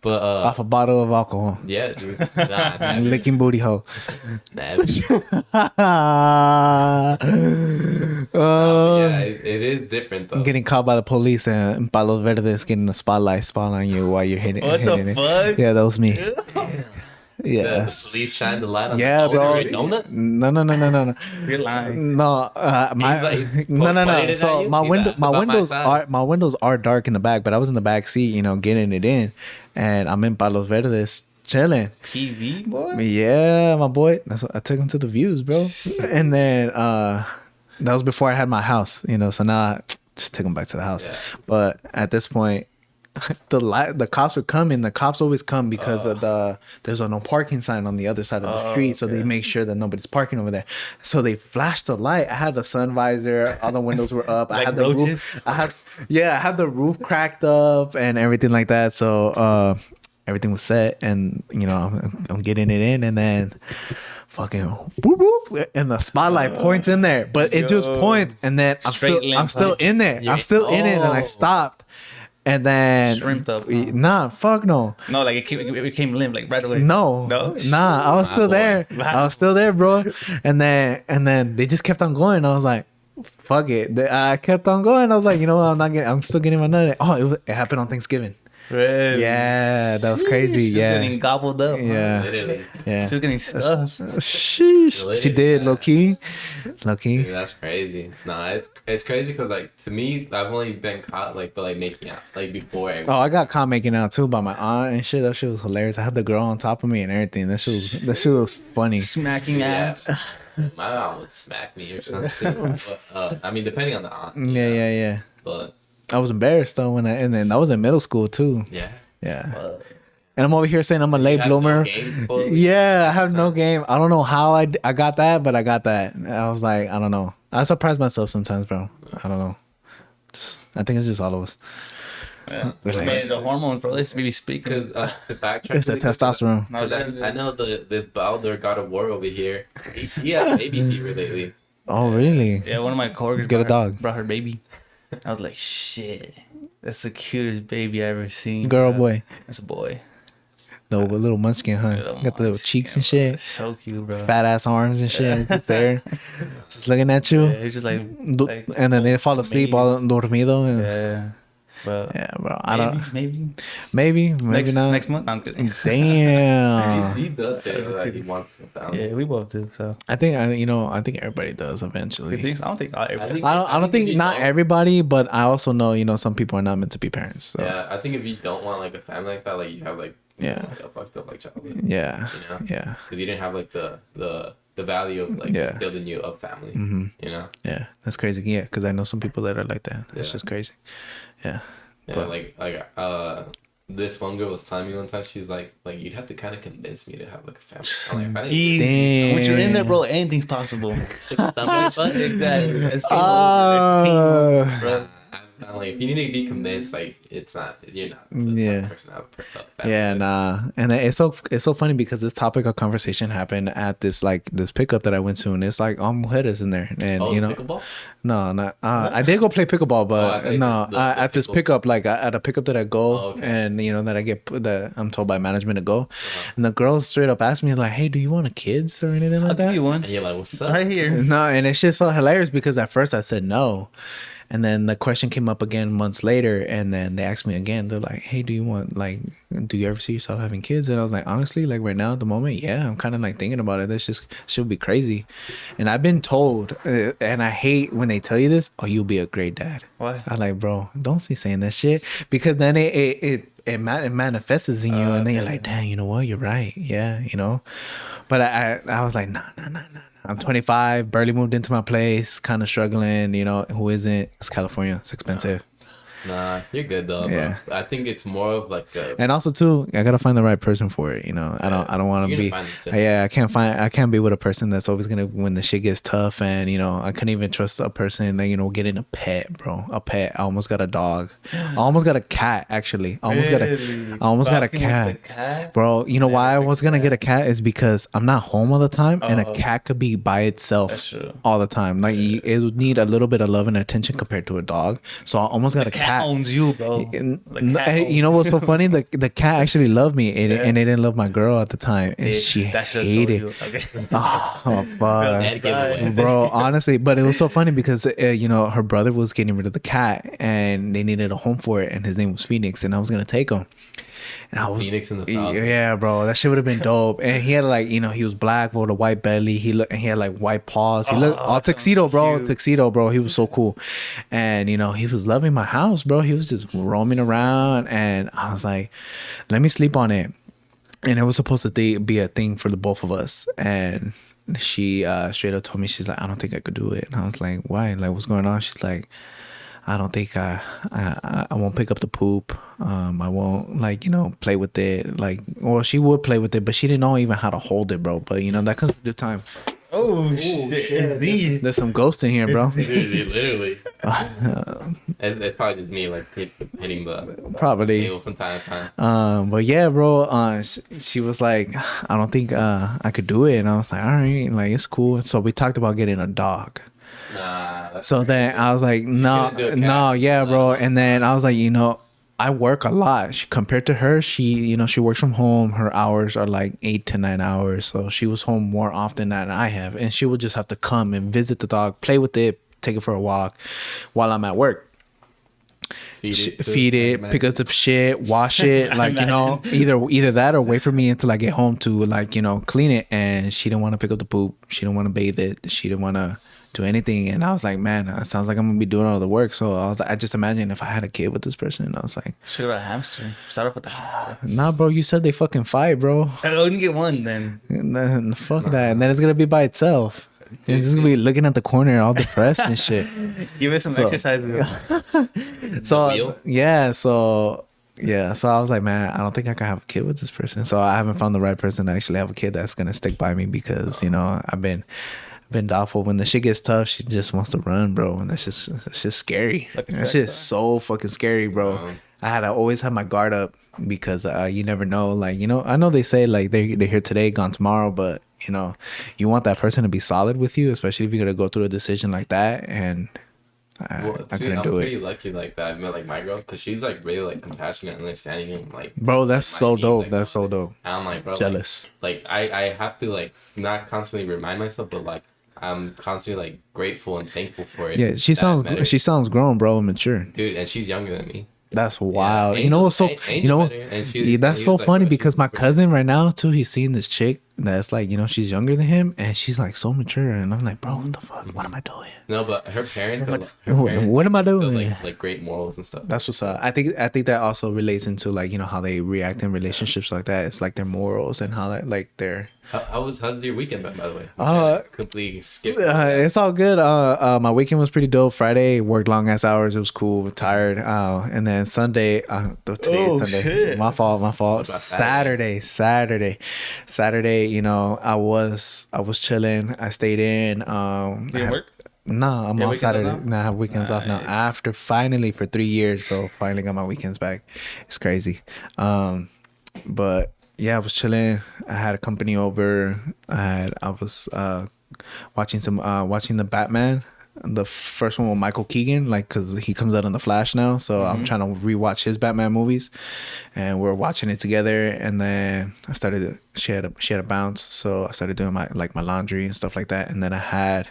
But Off a bottle of alcohol. yeah, dude. Nah, never, Licking booty hole. never. Oh, Yeah, it is different though. getting caught by the police and Palos Verdes getting the spot on you while you're hitting, What the hitting it. fuck? Yeah, that was me. The Yeah. police shine the light on Yeah, the bro. owner of donut. No. You're lying. No, my He's like, no. pointed it So at you? my He's window, like, "That's my about my windows size." my windows are dark in the back, but I was in the back seat, you know, getting it in, and I'm in Palos Verdes chilling. PV boy. Yeah, my boy. That's what, I took him to the views, bro. And then that was before I had my house, you know. So now I just took him back to the house. Yeah. But at this point, the cops were coming. The cops always come because of there's a no parking sign on the other side of the street, so they make sure that nobody's parking over there. So they flashed the light. I had the sun visor. All the windows were up. I Like had the roaches? roof. I had the roof cracked up and everything like that. So everything was set, and you know I'm getting it in, and then fucking whoop whoop, and the spotlight points in there, but it just points, and then I'm Straight still limp, in there. I'm still in it, and I stopped, and then Shrimped up. Nah, fuck no. No, like it became limp like right away. No, No? nah, I was still boy. there. I was still there, bro. And then they just kept on going. I was like, fuck it. I kept on going. I was like, you know what? I'm still getting my nut. Oh, it happened on Thanksgiving. Really? Yeah, that was crazy. She's Yeah, getting gobbled up. yeah, Literally. yeah. She's getting stuffed. Sheesh. She Literally, did, yeah. low key. Dude, that's crazy. Nah, it's crazy because like to me, I've only been caught like making out like before. Oh, I got caught making out too by my aunt and shit. That shit was hilarious. I had the girl on top of me and everything. That shit was funny. Smacking Yeah. ass. My mom would smack me or something. But, I mean, depending on the aunt. you know, Yeah. But I was embarrassed though and then I was in middle school too. yeah. Yeah. And I'm over here saying I'm a late You have no bloomer. game, supposedly? Yeah, I have no game. I don't know how I got that, but I got that. I was like, I don't know. I surprise myself sometimes, bro. I don't know. I think it's just all of us. Yeah. It's like- Man, the hormones, bro. They should be speaking. Because to backtrack, It's the really quick, testosterone. 'cause I know this Baldur God of War over here. He had a baby fever lately. Oh, really? Yeah, one of my coworkers Get a brought her- dog. brought her baby. I was like, shit, that's the cutest baby I ever seen. Girl, bro. boy. That's a boy. The little munchkin, huh? Little Got the little cheeks and shit. So cute, bro. Fat ass arms and shit. Just there. Just looking at you. Yeah, he's just like And then they fall asleep all dormido. And, yeah. But yeah, bro. I don't. maybe Maybe not. next month. I'm kidding. Damn. He does say that he wants a family. Yeah, we both do. So I think everybody does eventually. you think so? I don't think everybody. I don't think not everybody, but I also know some people are not meant to be parents. So. Yeah, I think if you don't want like a family like that, like you have like Yeah. like, a fucked up like childhood. Yeah. You know? Yeah. Because you didn't have like the value of like Yeah. instilled in you of family. Mm-hmm. You know? Yeah, that's crazy. Yeah, because I know some people that are like that. It's Yeah. just crazy. Yeah. Yeah, But- this one girl was telling me one time, she's like you'd have to kind of convince me to have like a family. I'm like, if I didn't Easy. Damn. Once you're in there, bro, anything's possible. Exactly. It's game Oh. over. It's game over, bro. I'm like, if you need to be convinced, like you're not the Yeah. type of person to have a family. Yeah, nah, and it's so funny because this topic of conversation happened at this pickup that I went to, and it's like mujeres in there, and Oh, pickleball? no, not I did go play pickleball, I but thought you no, said the at this pickle. pickup, like at a pickup that I go, Oh, okay. and that I get that I'm told by management to go, and the girls straight up asked me like, "Hey, do you want a kids or anything I'll like give that?" you one And you're like, what's up? right here. No, and it's just so hilarious because at first I said no. And then the question came up again months later, and then they asked me again. They're like, "Hey, do you ever see yourself having kids?" And I was like, honestly, like right now at the moment, yeah, I'm kind of like thinking about it. That's just should be crazy. And I've been told, and I hate when they tell you this. Oh, you'll be a great dad. Why? I'm like, bro, don't be saying that shit because then it manifests in you, and then you're like, damn, you know what? You're right. Yeah, But I was like, nah. I'm 25, barely moved into my place, kind of struggling, who isn't? It's California. It's expensive. Nah, you're good though. Yeah. Bro. I think it's more of like a. And also too, I gotta find the right person for it. I don't want to You're be. gonna find it soon. Yeah, I can't be with a person that's always gonna when the shit gets tough. And I couldn't even trust a person that getting a pet, bro. A pet. I almost got a dog. I almost got a cat actually. I almost got a Falcon with the cat. Bro, you know Yeah, why I big was gonna cat. get a cat is because I'm not home all the time, and a Oh. cat could be by itself That's true. all the time. Like it would need a little bit of love and attention compared to a dog. So I almost got a Cat owns you, bro. The cat Hey, owns you know what's so funny? The cat actually loved me, and it didn't love my girl at the time, and Yeah, she that should've hated. told you. Okay. Oh fuck, Dad gave away. bro. Honestly, but it was so funny because her brother was getting rid of the cat, and they needed a home for it, and his name was Phoenix, and I was gonna take him. And I was Phoenix and the Falcon. yeah, bro. That shit would have been dope. And he had he was black with a white belly. He had like white paws. He looked all tuxedo, bro. cute. Tuxedo, bro. He was so cool. And he was loving my house, bro. He was just roaming around, and I was like, let me sleep on it. And it was supposed to be a thing for the both of us. And she straight up told me, she's like, I don't think I could do it. And I was like, why? Like, what's going on? She's like, I don't think I won't pick up the poop. I won't play with it. Like, well, she would play with it, but she didn't know even how to hold it, bro. But that comes with the time. Oh shit! There's some ghosts in here, bro. Literally. It's probably just me like hitting the Probably. table from time to time. But yeah, bro. She was like, I don't think I could do it, and I was like, all right, like it's cool. So we talked about getting a dog. Nah. That's So then I was like, no, couldn't do a cat. no, yeah, bro. And then I was like, I work a lot. Compared to her, she works from home. Her hours are like 8 to 9 hours. So she was home more often than I have. And she would just have to come and visit the dog, play with it, take it for a walk while I'm at work. Feed it, pick up the shit, wash it, like either that or wait for me until I get home to clean it. And she didn't want to pick up the poop. She didn't want to bathe it. She didn't want to do anything. And I was like, man, it sounds like I'm gonna be doing all the work. So I was like, I just imagine if I had a kid with this person. And I was like, Should have a hamster. Start off with the hamster. nah, bro, you said they fucking fight, bro. I only get one then. And then, fuck that. And then it's gonna be by itself. It's just gonna be looking at the corner all depressed and shit. Give it some So- exercise. So wheel? yeah, so I was like, man, I don't think I can have a kid with this person. So I haven't found the right person to actually have a kid that's gonna stick by me because I've been doubtful. When the shit gets tough, she just wants to run, bro, and that's just scary. That's just so fucking scary, bro. I had to always have my guard up because you never know. Like I know they say like they're here today, gone tomorrow, but you want that person to be solid with you, especially if you're gonna go through a decision like that. And Well, I see, couldn't I'm do pretty it. lucky like that. I met like my girl because she's like really like compassionate and understanding and like. Bro, that's like, my so needs, dope. like, That's so dope. I'm like, bro, Jealous. Like I have to like not constantly remind myself, but like I'm constantly like grateful and thankful for it. Yeah, she that I met her. sounds grown, bro, mature. Dude, and she's younger than me. That's Yeah, wild. You know Angel, what's so Angel you know met her, and she, yeah, and that's he so was like, funny bro, because she's my super cousin right now too, he's seeing this chick that's like, you know, she's younger than him and she's like so mature and I'm like, bro, what the fuck? What am I doing? No, but her parents, What am I instill, doing? like great morals and stuff. That's what's up. I think that also relates into like, you know, how they react in relationships like that. It's like their morals and how that like their How's your weekend been, by the way? Completely skipped. it's all good. My weekend was pretty dope. Friday worked long ass hours. It was cool. Tired. And then Sunday. Today is Sunday. Shit. My fault. about Saturday. You know, I was chilling. I stayed in. Didn't work? No, I'm You have off weekends Saturday. off now? Nah, I have weekends off now. Nice. After finally for 3 years, so finally got my weekends back. It's crazy. But yeah, I was chilling. I had a company over. I was watching the Batman, the first one with Michael Keegan, like because he comes out in the Flash now. So I'm trying to rewatch his Batman movies, and we're watching it together. And then I started. She had a bounce, so I started doing my laundry and stuff like that. And then I had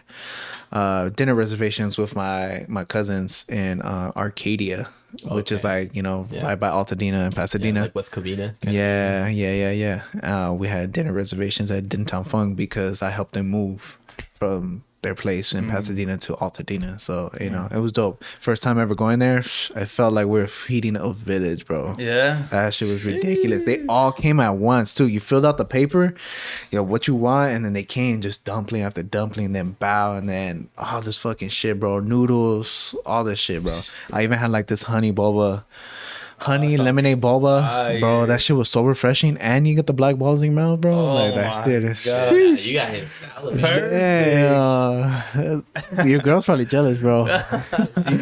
dinner reservations with my cousins in Arcadia, which is like, you know, Yeah. right by Altadena and Pasadena. Yeah, like West Covina. Yeah. We had dinner reservations at Dintown Funk because I helped them move from their place in Pasadena to Altadena. So, you know, it was dope. First time ever going there, I felt like we were feeding a village, bro. Yeah. That shit was ridiculous. They all came at once too. You filled out the paper, what you want, and then they came just dumpling after dumpling, then bow, and then all this fucking shit, bro. Noodles, all this shit, bro. I even had like this honey lemonade boba, fire. bro. That shit was so refreshing, and you get the black balls in your mouth, bro. Oh like that my shit is. God. Yeah, you got him salad. Yeah, your girl's probably jealous, bro.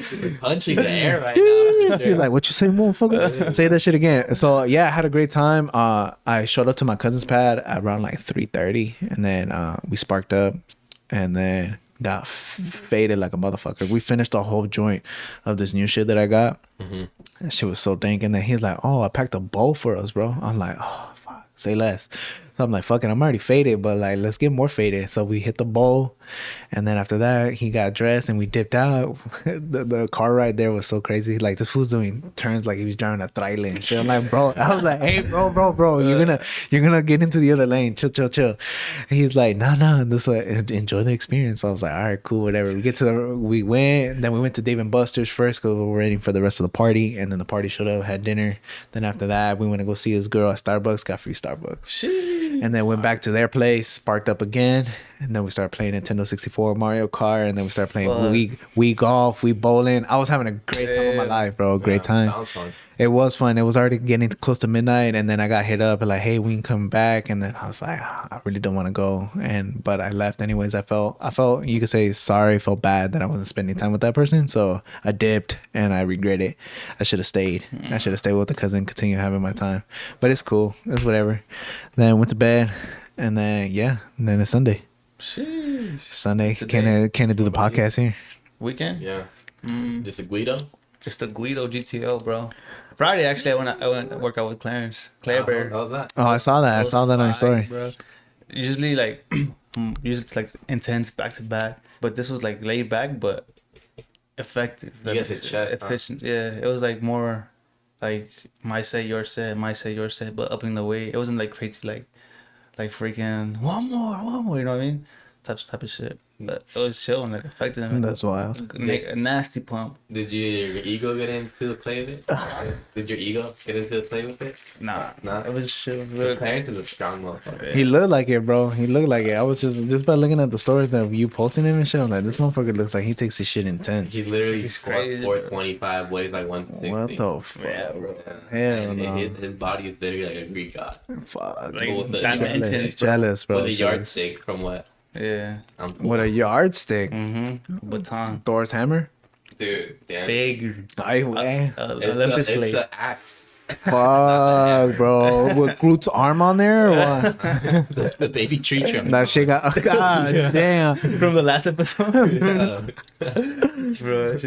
She's punching the air right now. She's like, "What you say, motherfucker? Say that shit again." So yeah, I had a great time. I showed up to my cousin's pad around like 3:30, and then we sparked up, and then got faded like a motherfucker. We finished the whole joint of this new shit that I got. That shit was so dank. And then he's like, "Oh, I packed a bowl for us, bro." I'm like, "Oh, fuck, say less." So I'm like, "Fuck it, I'm already faded, but like, let's get more faded." So we hit the bowl, and then after that, he got dressed and we dipped out. the car ride there was so crazy. Like this fool's doing turns like he was driving a trailer and shit. I'm like, bro, I was like, "Hey, bro, you're gonna get into the other lane. Chill." And he's like, "Nah, this enjoy the experience." So I was like, "All right, cool, whatever." We went to Dave and Buster's first because we were waiting for the rest of the party, and then the party showed up, had dinner. Then after that, we went to go see his girl at Starbucks, got free Starbucks. And then went back to their place, sparked up again, and then we started playing Nintendo 64, Mario Kart, and then we started playing Wii golf, Wii bowling. I was having a great time of my life, bro. Great time. Sounds fun. It was fun. It was already getting close to midnight, and then I got hit up and like, "Hey, we can come back." And then I was like, "I really don't want to go," but I left anyways. I felt you could say sorry, felt bad that I wasn't spending time with that person, so I dipped and I regret it. I should have stayed. I should have stayed with the cousin, continue having my time. But it's cool. It's whatever. Then went to bed, and then then it's Sunday. Sheesh. Sunday. Can I do the podcast here? Weekend? Yeah. Just a Guido. Just a Guido GTO, bro. Friday, actually, I went to work out with Clarence. Claire Bear. How was that? Oh, I saw that. I saw that on your story. Bro. Usually, like, it's like intense back to back. But this was like laid back, but effective. You guys hit chest, efficient. Yeah, it was like more like my set, your set, but upping the weight. It wasn't like crazy, like freaking one more. You know what I mean? Type of shit. But it was chill and like effective. That's wild. Make a nasty pump. Did your ego get into the play of it? Did your ego get into the play with it? Nah. Nah. It was chill. Clarence is a strong motherfucker. He looked like it, bro. He looked like it. I was just by looking at the stories that you posting him and shit. I'm like, this motherfucker looks like he takes his shit intense. He literally He's squat crazy, 425, weighs like 160. What the fuck? Yeah, bro. Hell And no. his body is literally like a Greek god. Fuck. Like, With the- dimensions, Jealous, bro. With a Jealous. yardstick from what? Yeah. What a yardstick. Baton. Thor's hammer. Dude, damn. Big. I way. Olympics it's blade. the axe. Fuck, bro. With Groot's arm on there or what? The baby tree trunk. That shit got. God damn. From the last episode. Bro,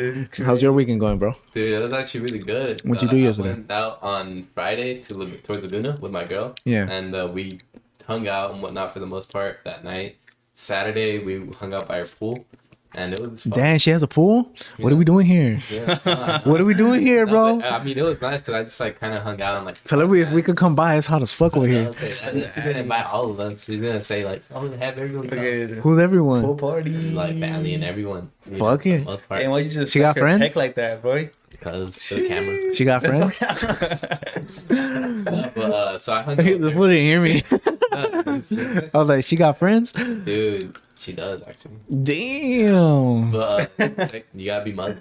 How's your weekend going, bro? Dude, it was actually really good. What'd you do yesterday? I went out on Friday towards Laguna with my girl. Yeah. And we hung out and whatnot for the most part that night. Saturday, we hung out by our pool. And it was fun. Damn, she has a pool? What are we doing here? Yeah. What are we doing here, bro? I mean, it was nice because I just like kind of hung out and like. Tell her if we could come by. It's hot as fuck over here. Okay. She's gonna invite all of us. She's gonna say like, "Oh, have everyone come." Who's everyone? Pool party. Like family and everyone. Fuck it. For the most part. Damn, why you just She got her friends? tech like that, boy? Because for the camera. She got friends? So I hung The out fool didn't hear me. there. I was like, she got friends? Dude, she does actually. Damn. But you gotta be Muslim.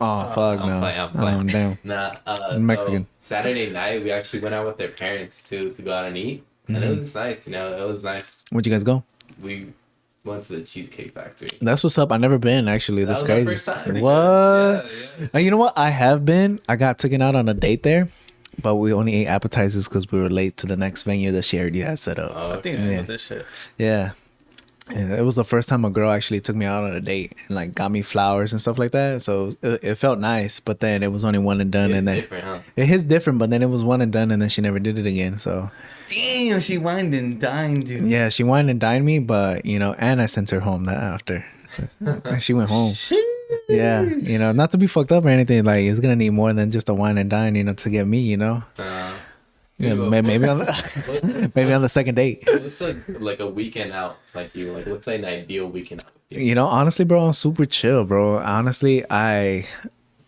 Oh, fuck no. I'm playing. Damn. Nah, Mexican. So Saturday night we actually went out with their parents to go out and eat, and it was nice. You know, it was nice. Where'd you guys go? We went to the Cheesecake Factory. That's what's up. I never been, actually. That's That was crazy. our first time. What? Yeah. And you know what? I have been. I got taken out on a date there, but we only ate appetizers because we were late to the next venue that she already had set up. Oh, I think it's Yeah. about this shit. Yeah. And it was the first time a girl actually took me out on a date and like got me flowers and stuff like that. So it felt nice, but then it was only one and done. It's and then different, huh? it hits different, but then it was one and done, and then she never did it again. So Damn, she wined and dined you. yeah, she wined and dined me, but you know, and I sent her home that after. She went home. Yeah, you know, not to be fucked up or anything. Like it's gonna need more than just a wine and dine, you know, to get me. You know. Yeah, Dude, maybe on the, maybe on the second date. What's like a weekend out like you? Like what's an ideal weekend out? With you? You know, honestly, bro, I'm super chill, bro. Honestly, I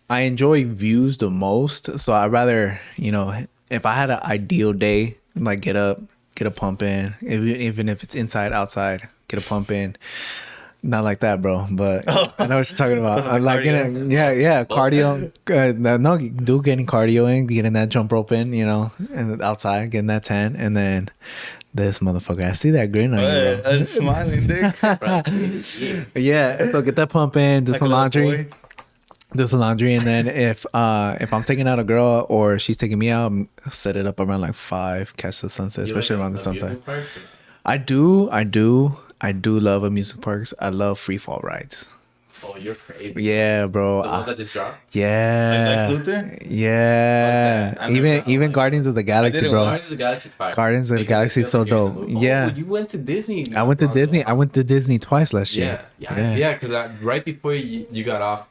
enjoy views the most. So I'd rather, you know, if I had an ideal day, like get up, get a pump in, even if it's inside, outside, get a pump in. Not like that, bro. But I know what you're talking about. I like getting, yeah, cardio. No, do getting cardio in, getting that jump rope in, you know, and outside, getting that tan, and then this motherfucker. I see that grin on you, bro. I'm just smiling, dick. Yeah, so get that pump in, do Like some a little laundry. boy. Do some laundry, and then if I'm taking out a girl or she's taking me out, set it up around like 5, catch the sunset, You especially like around the sunset. amusement parks? I do love amusement parks. I love free fall rides. Oh, you're crazy. Yeah, bro. The one that just dropped. Yeah. Like Luther? Yeah. Fuck that. I've never Even done Guardians of the Galaxy, didn't bro. watch Guardians of the Galaxy's fire. Guardians of the Make it Galaxy feel is so like you're in dope. the movie. Yeah. Oh, you went to Disney. I went to not long Disney. ago. I went to Disney twice last year. Yeah. Because right before you got off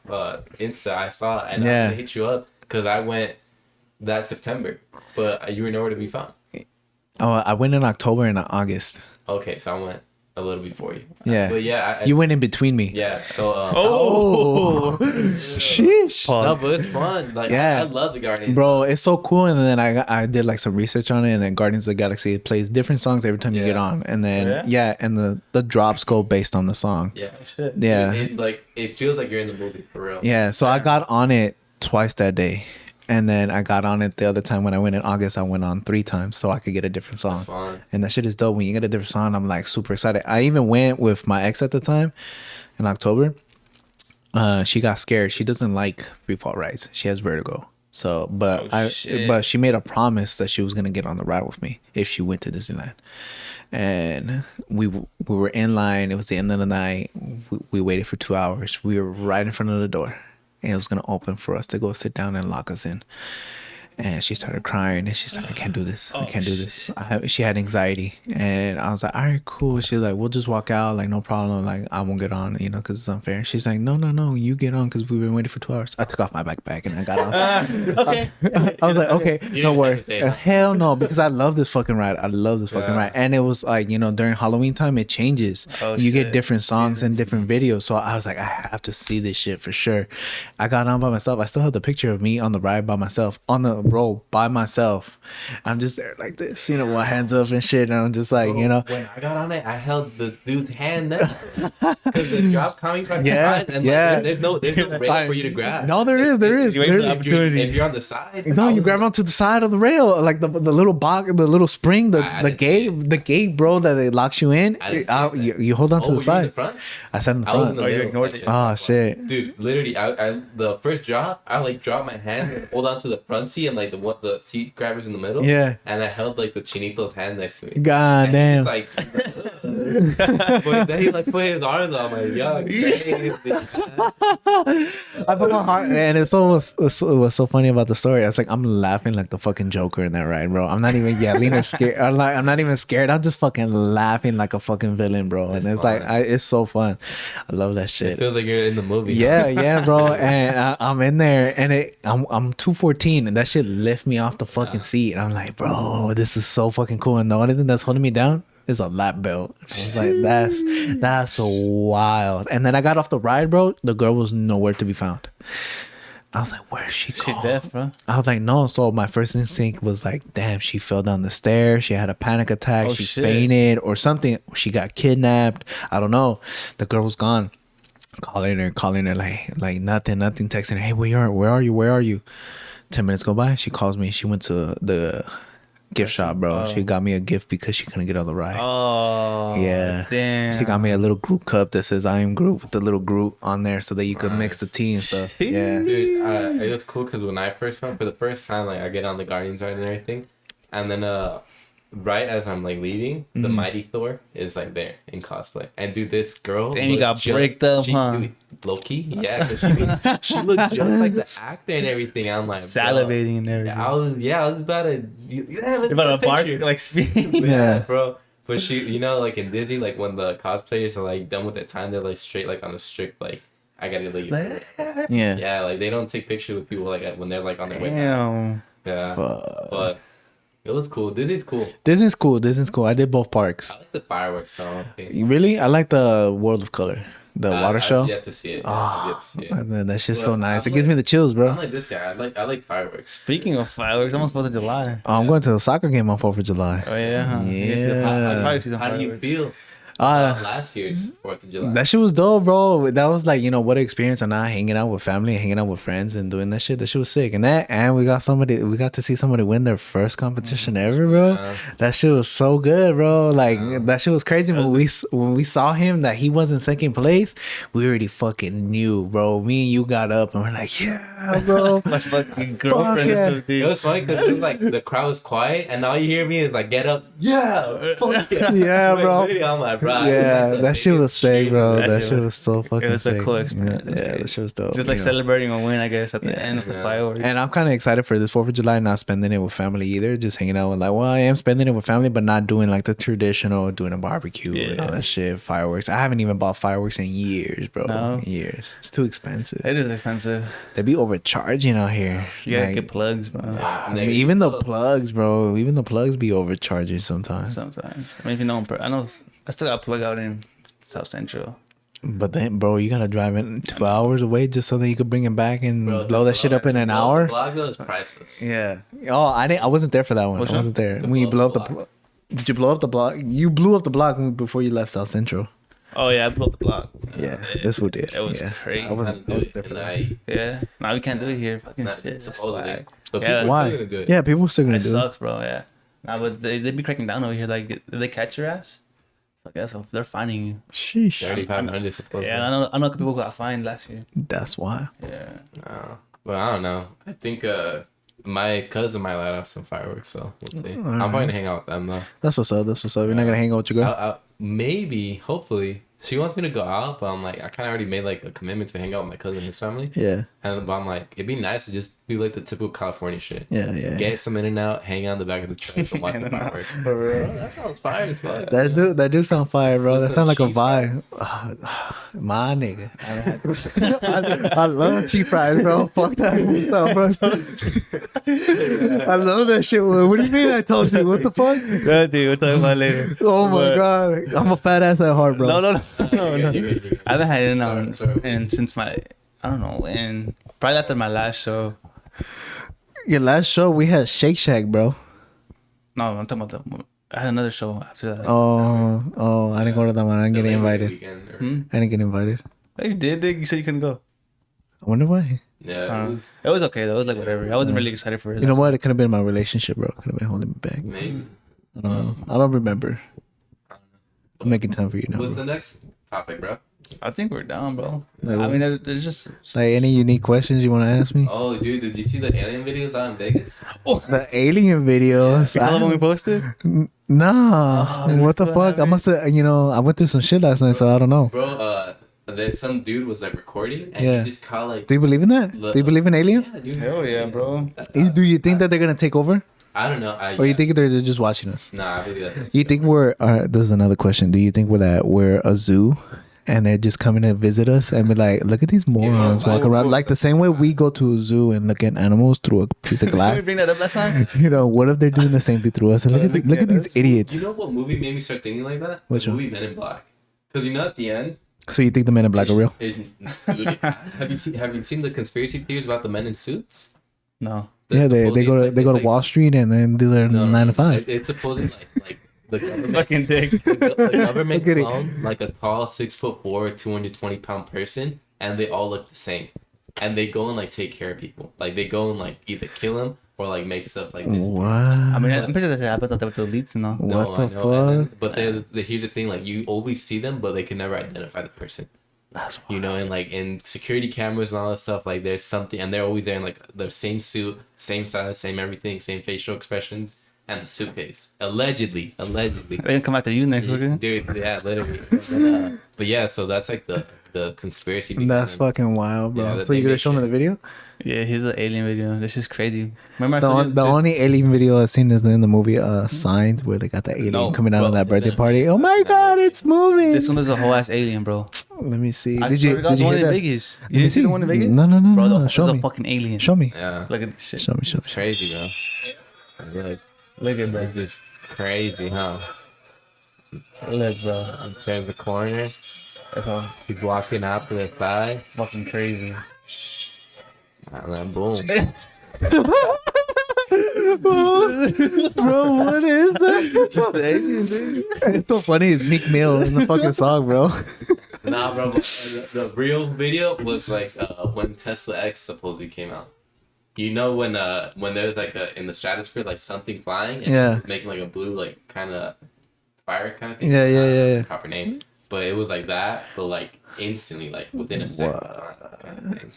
Insta, I saw it and Yeah. I hit you up because I went that September, but you were nowhere to be found. Oh, I went in October and August. Okay, so I went a little before you. Yeah. But yeah, You went in between me. Yeah. So. Oh. Sheesh. No, but it's fun. Like Yeah. I love the Guardians. Bro, it's so cool. And then I did like some research on it, and then Guardians of the Galaxy plays different songs every time you Yeah. get on. And then Yeah? and the drops go based on the song. Yeah. Shit. Yeah. It feels like you're in the movie for real. Yeah. So I got on it twice that day. And then I got on it the other time when I went in August. I went on 3 times so I could get a different song. That's fun. And that shit is dope. When you get a different song, I'm like super excited. I even went with my ex at the time in October. She got scared. She doesn't like free fall rides. She has vertigo. So, shit. but she made a promise that she was gonna get on the ride with me if she went to Disneyland. And we were in line. It was the end of the night. We waited for 2 hours. We were right in front of the door, and it was gonna open for us to go sit down and lock us in. And she started crying, and she's like, "I can't do this. I can't do this." She had anxiety, and I was like, "All right, cool." She's like, "We'll just walk out, like no problem. Like I won't get on, you know, because it's unfair." She's like, "No, you get on because we've been waiting for 2 hours." I took off my backpack and I got on. Okay. I was like, "Okay, You no didn't worries." hesitate. Hell no, because I love this fucking ride. I love this fucking Yeah. ride, and it was like, you know, during Halloween time it changes. Oh, You get shit. different songs and different videos, so I was like, I have to see this shit for sure. I got on by myself. I still have the picture of me on the ride by myself, on the row by myself. I'm just there like this, you know, with my hands up and shit, and I'm just like, you know, When I got on it, I held the dude's hand because the drop coming from Yeah, behind, and yeah. like, there's no rail for you to grab. No, there is. You wait for the There- opportunity. If you're on the side, No, I you was- grab onto the side of the rail, like the little box, the little spring, I the didn't see gate, bro, that it locks you in. I didn't see that. You hold on to Oh, the were you in side. the front? I sat in the I was in front. the Oh, you middle. ignored it. Oh shit. Dude, literally, I the first drop, I like dropped my hand, hold on to the front seat, and like the seat grabbers in the middle. Yeah. And I held like the chinito's hand next to me. God And damn. he's like, but then he like put his arms on my yuck. I put my heart, and it was so funny about the story. I was like, I'm laughing like the fucking Joker in that ride, bro. I'm not even yelling or scared. I'm not even scared. I'm just fucking laughing like a fucking villain, bro. And it's fun. like, it's so fun. I love that shit. It feels like you're in the movie. Yeah, bro. And I'm in there, and I'm 214, and that shit lift me off the fucking seat. And I'm like, bro, this is so fucking cool. And the only thing that's holding me down is a lap belt. I was like, that's so wild. And then I got off the ride, bro. The girl was nowhere to be found. I was like, where is she She gone? deaf, bro. I was like, no. So my first instinct was like, damn, she fell down the stairs. She had a panic attack. Oh, She shit. fainted or something. She got kidnapped. I don't know. The girl was gone. Calling her like nothing, texting her, hey, where are you? 10 minutes go by, she calls me. She went to the gift shop, bro. She got me a gift because she couldn't get on the ride. Oh, Yeah. damn. She got me a little group cup that says I am Groot with the little Groot on there so that you could mix the tea and stuff. Yeah. Dude, it was cool because when I first went for the first time, like I get on the Guardians ride and everything, and then right as I'm like leaving, the Mighty Thor is like there in cosplay, and dude, this girl, Damn, you got bricked up, huh? Low key, yeah, because she looked just like the actor and everything. I'm like Salivating and everything. I was about to, You're about to bark, like speak. yeah, bro. But she, you know, like in Disney, like when the cosplayers are like done with their time, they're like straight, like on a strict, like I gotta leave. Yeah. Yeah, like they don't take pictures with people like when they're like on their way. Damn. Yeah, but it was cool. Disney's cool. Disney's cool. I did both parks. I like the fireworks though. Really? I like the World of Color. The water show. I've yet to see it. I've yet to see it. That shit's so Well, nice. It I'm gives me the chills, bro. I'm like this guy. I like fireworks. Speaking of fireworks, almost 4th of July. Oh, I'm going to a soccer game on 4th of July. Oh, yeah, huh? Yeah. I'd probably see some How do you fireworks. feel about last year's 4th of July? That shit was dope, bro. That was like, what an experience. I'm not hanging out with family, hanging out with friends, and doing that shit. That shit was sick. And we got to see somebody win their first competition ever, bro. Yeah. That shit was so good, bro. Like that shit was crazy. When we saw him that he was in second place, we already fucking knew, bro. Me and you got up and we're like, yeah, bro. My fucking girlfriend yeah. or It something. was funny because it was like the crowd was quiet, and all you hear me is like, "Get up, yeah, fuck yeah, Yeah, Like, bro. literally on my ride. Yeah, Like, that shit was sick, bro. That That shit shit was- was so fucking was a sick. cool experience. Yeah, that shit was dope. Just like you know. celebrating a win, I guess, at the end of the Yeah. fireworks. And I'm kind of excited for this 4th of July, not spending it with family either. Just hanging out with I am spending it with family, but not doing like the traditional, doing a barbecue and all Yeah. that shit. Fireworks. I haven't even bought fireworks in years, bro. No. Years. It's too expensive. It is expensive. They be overcharging out here. You gotta Like, get plugs, bro. I mean, even the plugs, bro. Even the plugs be overcharging sometimes. Sometimes. I mean, if you know, I know, I still got a plug out in South Central. But then, bro, you gotta drive in 2 hours away just so that you could bring it back and Bro, blow that shit up in an hour. The blog though is priceless. Yeah. Oh, I wasn't there for that one. Which I wasn't there. To When you blow blow up up the the did you blow up the block? You blew up the block before you left South Central. Oh, yeah, I blew up the block. Yeah, this one did. It was yeah. crazy. I wasn't there for And that. Yeah. Now we can't do it here. Fucking shit. That's supposedly, whack. but Yeah. people are Why? still gonna do it. Yeah, people are still gonna It do sucks, bro. Yeah. Nah, but they be cracking down over here. Like, did they catch your ass? Fuck, that's if they're finding you. it. Sheesh. 3,500 supposedly. Yeah, I know a couple people got fined last year. That's why. Yeah. But I don't know. I think my cousin might let off some fireworks, so we'll see. I'm probably gonna hang out with them though. That's what's up. That's what's up. You're not gonna hang out with your girl. Maybe, hopefully. She wants me to go out, but I'm like, I kind of already made like a commitment to hang out with my cousin and his family. Yeah. But I'm like, it'd be nice to just do like the typical California shit. Yeah. Yeah. Get some in and out, hang out in the back of the truck and watch the fireworks. Bro, that sounds fire as fuck. That do sound fire, bro. That the sounds like a cheese vibe. My nigga. I love cheap fries, bro. Fuck that stuff, bro. I love that shit. What do you mean I told you? What the fuck? Yeah, dude, we'll talk about it later. Oh my god. I'm a fat ass at heart, bro. No. You good. I haven't had it Sorry. and since my, I don't know when, probably after my last show. Your last show, we had Shake Shack, bro. No, I'm talking about I had another show after that. Oh, I didn't go to that one. I didn't get Labor Day invited. weekend or- I didn't get invited. Oh, you did, Dick? You said you couldn't go. I wonder why. Yeah, It was okay though. It was like whatever. I wasn't really excited for it. You know what? It could have been my relationship, bro. Could have been holding me back. maybe. I don't know. I don't remember. I'm making time for you now. What's Bro. the next topic, bro? I think we're down, bro. Like, I mean, there's just like any unique questions you want to ask me? Oh, dude, did you see the alien videos out in Vegas? The alien videos. you know the one we posted. Nah, Oh, what the what fuck? I happened? must have, I went through some shit last night, so I don't know. Bro, some dude was like recording, and Yeah. he just caught like. Do you believe in that? Do you believe in aliens? Yeah, dude. Hell yeah, bro. Do you think that they're gonna take over, I don't know. or you think they're just watching us? Nah, I believe that. You think we're? This is another question. Do you think we're a zoo, and they're just coming to visit us and be like, look at these morons walking around, like the same way we go to a zoo and look at animals through a piece of Did we glass. bring that up last time? What if they're doing the same thing through us? And look at these idiots. You know what movie made me start thinking like that? Which The one? movie Men in Black. Because at the end. So you think the Men in Black are real? Dude, have you seen the conspiracy theories about the men in suits? No. Yeah, they go to Wall Street and then do their 9 to 5. It's supposedly like the government. Fucking dick. The government Look at it. cloned like a tall 6'4", 220-pound person, and they all look the same. And they go and like take care of people. Like they go and like either kill them or like make stuff like this. What? I mean, I'm pretty sure that happens with the elites and all. What I the know, and fuck? but here's the thing: like you always see them, but they can never identify the person. That's And like in security cameras and all that stuff, like there's something, and they're always there in like the same suit, same size, same everything, same facial expressions, and the suitcase. Allegedly. They're gonna come after you next, okay? Dude, yeah, literally. But yeah, so that's like the conspiracy. That's behind fucking wild, bro. Yeah, that So you they gonna make show me the shit. video? Yeah, here's the alien video. This is crazy. Remember I The, told you the only alien video I've seen is in the movie Signs, where they got the alien No, coming out bro, of that birthday yeah. party. Oh my god, it's moving. this one is a whole ass alien, bro. Let me see. I Did swear you to God, the one hear in that? Vegas? Let You me didn't see the one in Vegas? No, Bro, no. this Show is a me. fucking alien. Show me. Yeah, Look at this shit. Show me. Show me. it's crazy, bro. Look at It's just crazy, huh? Look, bro. Turn the corner. That's all He's walking out to the side, fucking crazy. and then boom. Bro, what is that? It's so funny. It's Meek Mill in the fucking song, bro. Nah, bro. The real video was like when Tesla X supposedly came out. You know when there's like in the stratosphere like something flying and Yeah. it's making like a blue like kind of fire kind of thing. Yeah, yeah, I don't know yeah, the yeah. Proper name, but it was like that, but like instantly, like within a second. Kind of thing.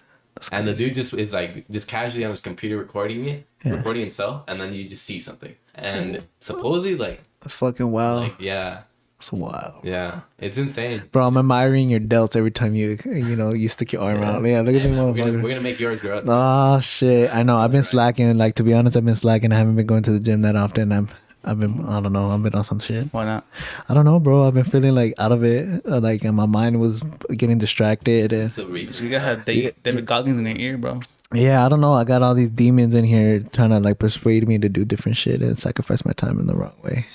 And the dude just is like just casually on his computer recording himself, and then you just see something, and supposedly like That's fucking wild. yeah, That's wild. yeah, it's insane. Bro, I'm admiring your delts every time you stick your arm out. Yeah, look at Hey, the man, we're motherfucker. gonna make yours grow. Oh shit! I know. I've been slacking. Like, to be honest, I've been slacking. I haven't been going to the gym that often. I've been. I don't know. I've been on some shit. Why not? I don't know, bro. I've been feeling like out of it. Like, and my mind was getting distracted. And The reason. You gotta have David Goggins in your ear, bro. yeah, I don't know. I got all these demons in here trying to like persuade me to do different shit and sacrifice my time in the wrong way.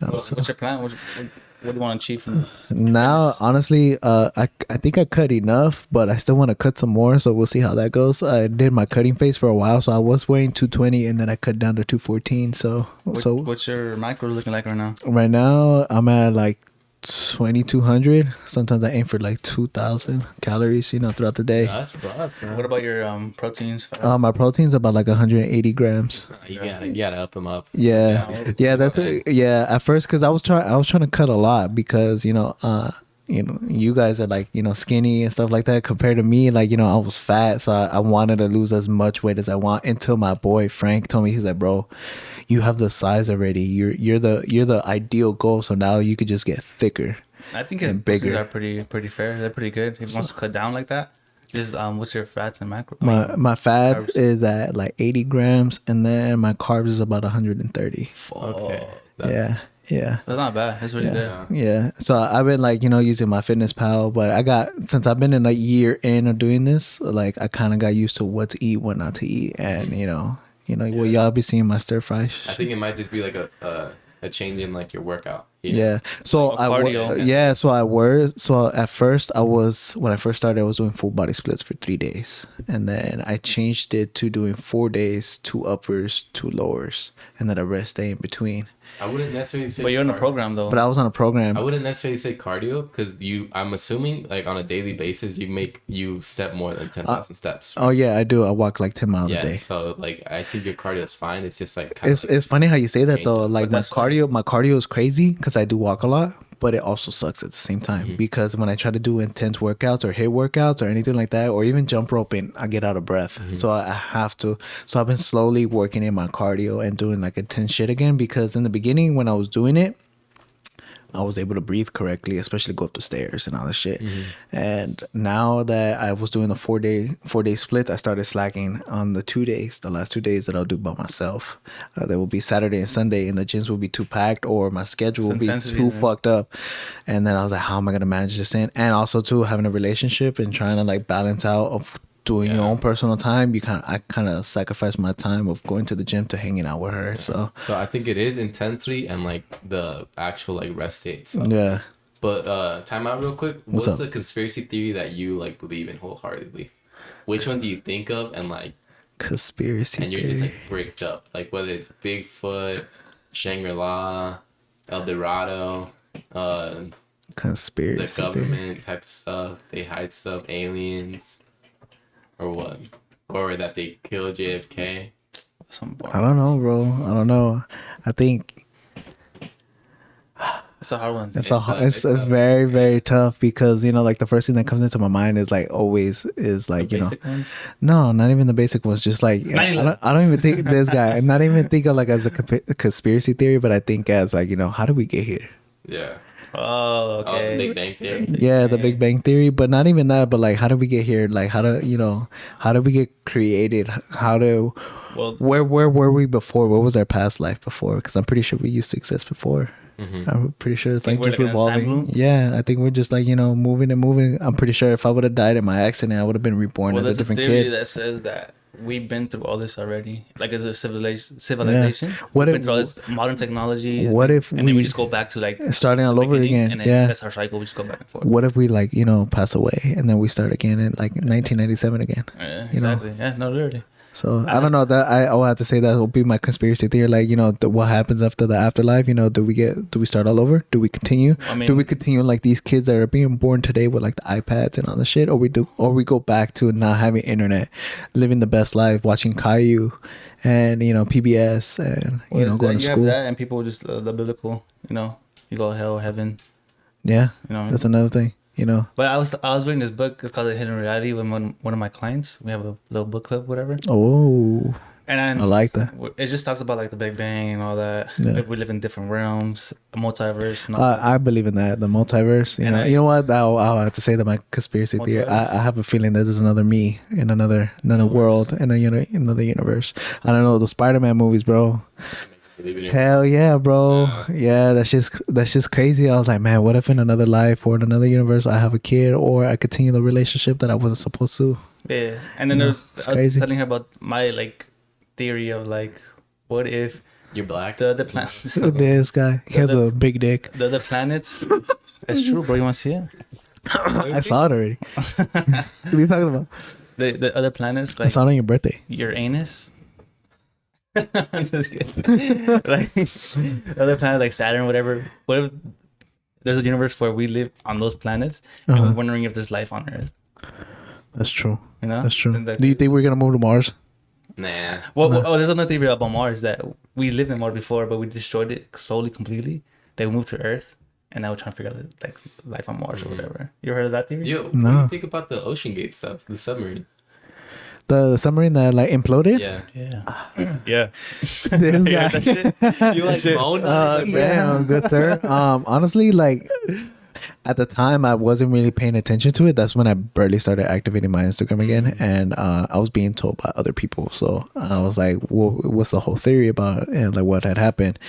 What's your plan? What do you want to achieve from Now, honestly, I think I cut enough, but I still want to cut some more. So we'll see how that goes. I did my cutting phase for a while, so I was weighing 220, and then I cut down to 214. So what's your micro looking like right now? right now I'm at like 2,200. Sometimes I aim for like 2,000 calories, throughout the day. That's rough, bro. What about your proteins? My protein's about like 180 grams. You gotta up him up. Yeah, At first, because I was trying to cut a lot because you guys are like skinny and stuff like that compared to me. Like I was fat, so I wanted to lose as much weight as I want. Until my boy Frank told me, he's like, bro, you have the size already. You're the ideal goal. So now you could just get thicker. I think his and bigger. proteins are pretty fair. They're pretty good. If he wants to cut down like that, just what's your fats and macro? My fat carbs. is at like 80 grams, and then my carbs is about 130. Okay. Yeah. That's not bad. That's really good. Yeah. So I've been like, using my fitness pal, but since I've been in a year in of doing this, like I kind of got used to what to eat, what not to eat. And, well, y'all be seeing my stir fry. I think it might just be like a change in like your workout. Yeah. So Like cardio. So at first when I first started, I was doing full body splits for 3 days. And then I changed it to doing 4 days, 2 uppers, 2 lowers, and then a rest day in between. I wouldn't necessarily say. But you're in a cardio. program though. But I was on a program. I wouldn't necessarily say cardio because I'm assuming like on a daily basis you step more than 10,000 steps. Oh yeah, I do. I walk like 10 miles a Yeah, day. so like I think your cardio is fine. It's just like It's funny how you say that though. Like my that's fine. cardio is crazy because I do walk a lot, but it also sucks at the same time because when I try to do intense workouts or hit workouts or anything like that, or even jump roping, I get out of breath. So I have to. So I've been slowly working in my cardio and doing like intense shit again, because in the beginning when I was doing it, I was able to breathe correctly, especially go up the stairs and all that shit. And now that I was doing the 4-day splits, I started slacking on the last 2 days that I'll do by myself. There will be Saturday and Sunday, and the gyms will be too packed, or my schedule will be too fucked up. And then I was like, how am I gonna manage this in? And also too, having a relationship and trying to like balance out of doing your own personal time, I kind of sacrifice my time of going to the gym to hanging out with her. So I think it is intensity and like the actual like rest state. So. yeah. But time out real quick. What's a conspiracy theory that you like believe in wholeheartedly? Which one do you think of and like conspiracy? And you're just like bricked up, like whether it's Bigfoot, Shangri-La, El Dorado, conspiracy, the government type of stuff. They hide stuff, aliens. Or what? Or that they kill JFK? I don't know, bro. I don't know. I think it's a hard one. It's a very, very tough, because like the first thing that comes into my mind is like always is like the basic ones? No, not even the basic ones. Just like I don't even think this guy. Not even think of like as a conspiracy theory, but I think as like how did we get here? Yeah. Oh, okay. The Big Bang Theory. Yeah, the Big Bang Theory, but not even that. But like, how did we get here? Like, how did we get created? Where were we before? What was our past life before? Because I'm pretty sure we used to exist before. I'm pretty sure it's like just revolving. Yeah, I think we're just like moving and moving. I'm pretty sure if I would have died in my accident, I would have been reborn as a different kid. There's a theory that says that we've been through all this already, like as a civilization. Yeah. We've been through all this modern technology. What if then we just go back to like starting all over again? And then that's our cycle. We just go back and forth. What if we like pass away and then we start again in like 1997 again? Yeah, exactly. Yeah, no, literally. So I don't know, that I will have to say that will be my conspiracy theory. Like what happens after the afterlife? Do we start all over? Do we continue? Do we continue like these kids that are being born today with like the iPads and all the shit, or we go back to not having internet, living the best life, watching Caillou and PBS and going to school. You have that, and people just the biblical. You go hell, heaven. Yeah, that's another thing. But I was reading this book. It's called The Hidden Reality with one of my clients. We have a little book club, whatever. Oh, and I like that. It just talks about like the Big Bang and all that. Yeah. Like we live in different realms, a multiverse. And all I believe in that, the multiverse. You know what? I'll have to say that my conspiracy theory. I have a feeling that there's another me in another world, in another universe. I don't know, the Spider-Man movies, bro. Hell yeah, bro. Yeah, that's just crazy. I was like, man, what if in another life or in another universe I have a kid, or I continue the relationship that I wasn't supposed to? Yeah. And then I was telling her about my like theory of like, what if you're black? The other planets. This guy, he has a big dick. The other planets. That's true, bro. You want to see it? I saw it already. What are you talking about? The other planets, like I saw it on your birthday. Your anus. I'm just kidding. Like other planet like Saturn, whatever. What if there's a universe where we live on those planets and we're wondering if there's life on Earth? That's true. That's true. Do you think we're gonna move to Mars? Nah. Well, there's another theory about Mars that we lived in Mars before, but we destroyed it slowly, completely. They moved to Earth, and now we're trying to figure out like life on Mars or whatever. You ever heard of that theory? Yo, what do you think about the Ocean Gate stuff, the submarine? The submarine that like imploded? Yeah. This guy. You like moan? Damn, good sir. Honestly, like at the time I wasn't really paying attention to it. That's when I barely started activating my Instagram again, and I was being told by other people. So I was like, what's the whole theory about it, and like what had happened?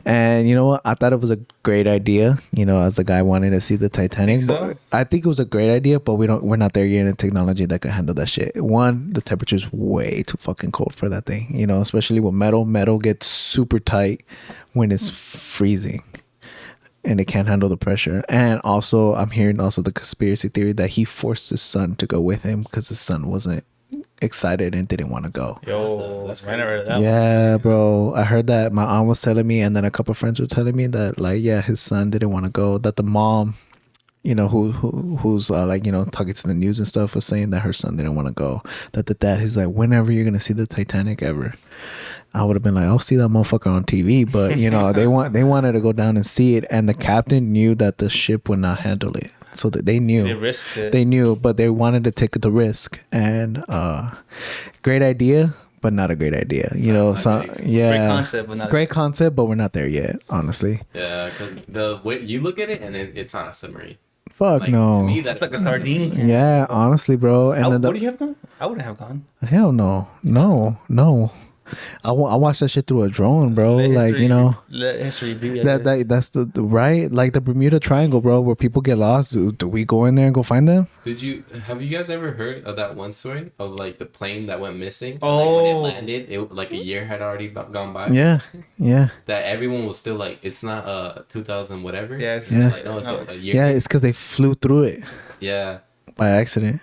And you know what? I thought it was a great idea, as a guy wanting to see the Titanic. But I think it was a great idea, but we're not there yet in technology that can handle that shit. One, the temperature is way too fucking cold for that thing, especially with metal. Metal gets super tight when it's freezing, and it can't handle the pressure. And also, I'm hearing also the conspiracy theory that he forced his son to go with him because his son wasn't excited and didn't want to go. Yo, that's right. Yeah, bro. I heard that. My aunt was telling me, and then a couple of friends were telling me that, like, yeah, his son didn't want to go. That the mom you know, who's like, you know, talking to the news and stuff, was saying that her son didn't want to go. That the dad, he's like, whenever you're gonna see the Titanic ever. I would have been like, I'll see that motherfucker on TV, but you know, they wanted to go down and see it, and the captain knew that the ship would not handle it, so that they knew They risked it. they knew, but they wanted to take the risk. And great idea, but not a great idea. You know, so yeah, Great concept, but not great concept, but we're not there yet, honestly. Yeah, because the way you look at it, and it's not a submarine. Fuck Like, no. To me, It's that's like a sardine. Yeah, honestly, bro. And then Would you have gone? I wouldn't have gone. hell no. I watched that shit through a drone, bro. Let Like, you know, let history be. I guess. that's the right, like the Bermuda Triangle, bro, where people get lost. Do we go in there and go find them? Have you guys ever heard of that one story of like the plane that went missing? Oh. Like, when it landed, it like a year had already gone by. Yeah. That everyone was still like, it's not 2000 whatever. Yeah, it's Yeah. Like, no, it's a year. Yeah, it's because they flew through it Yeah. by accident.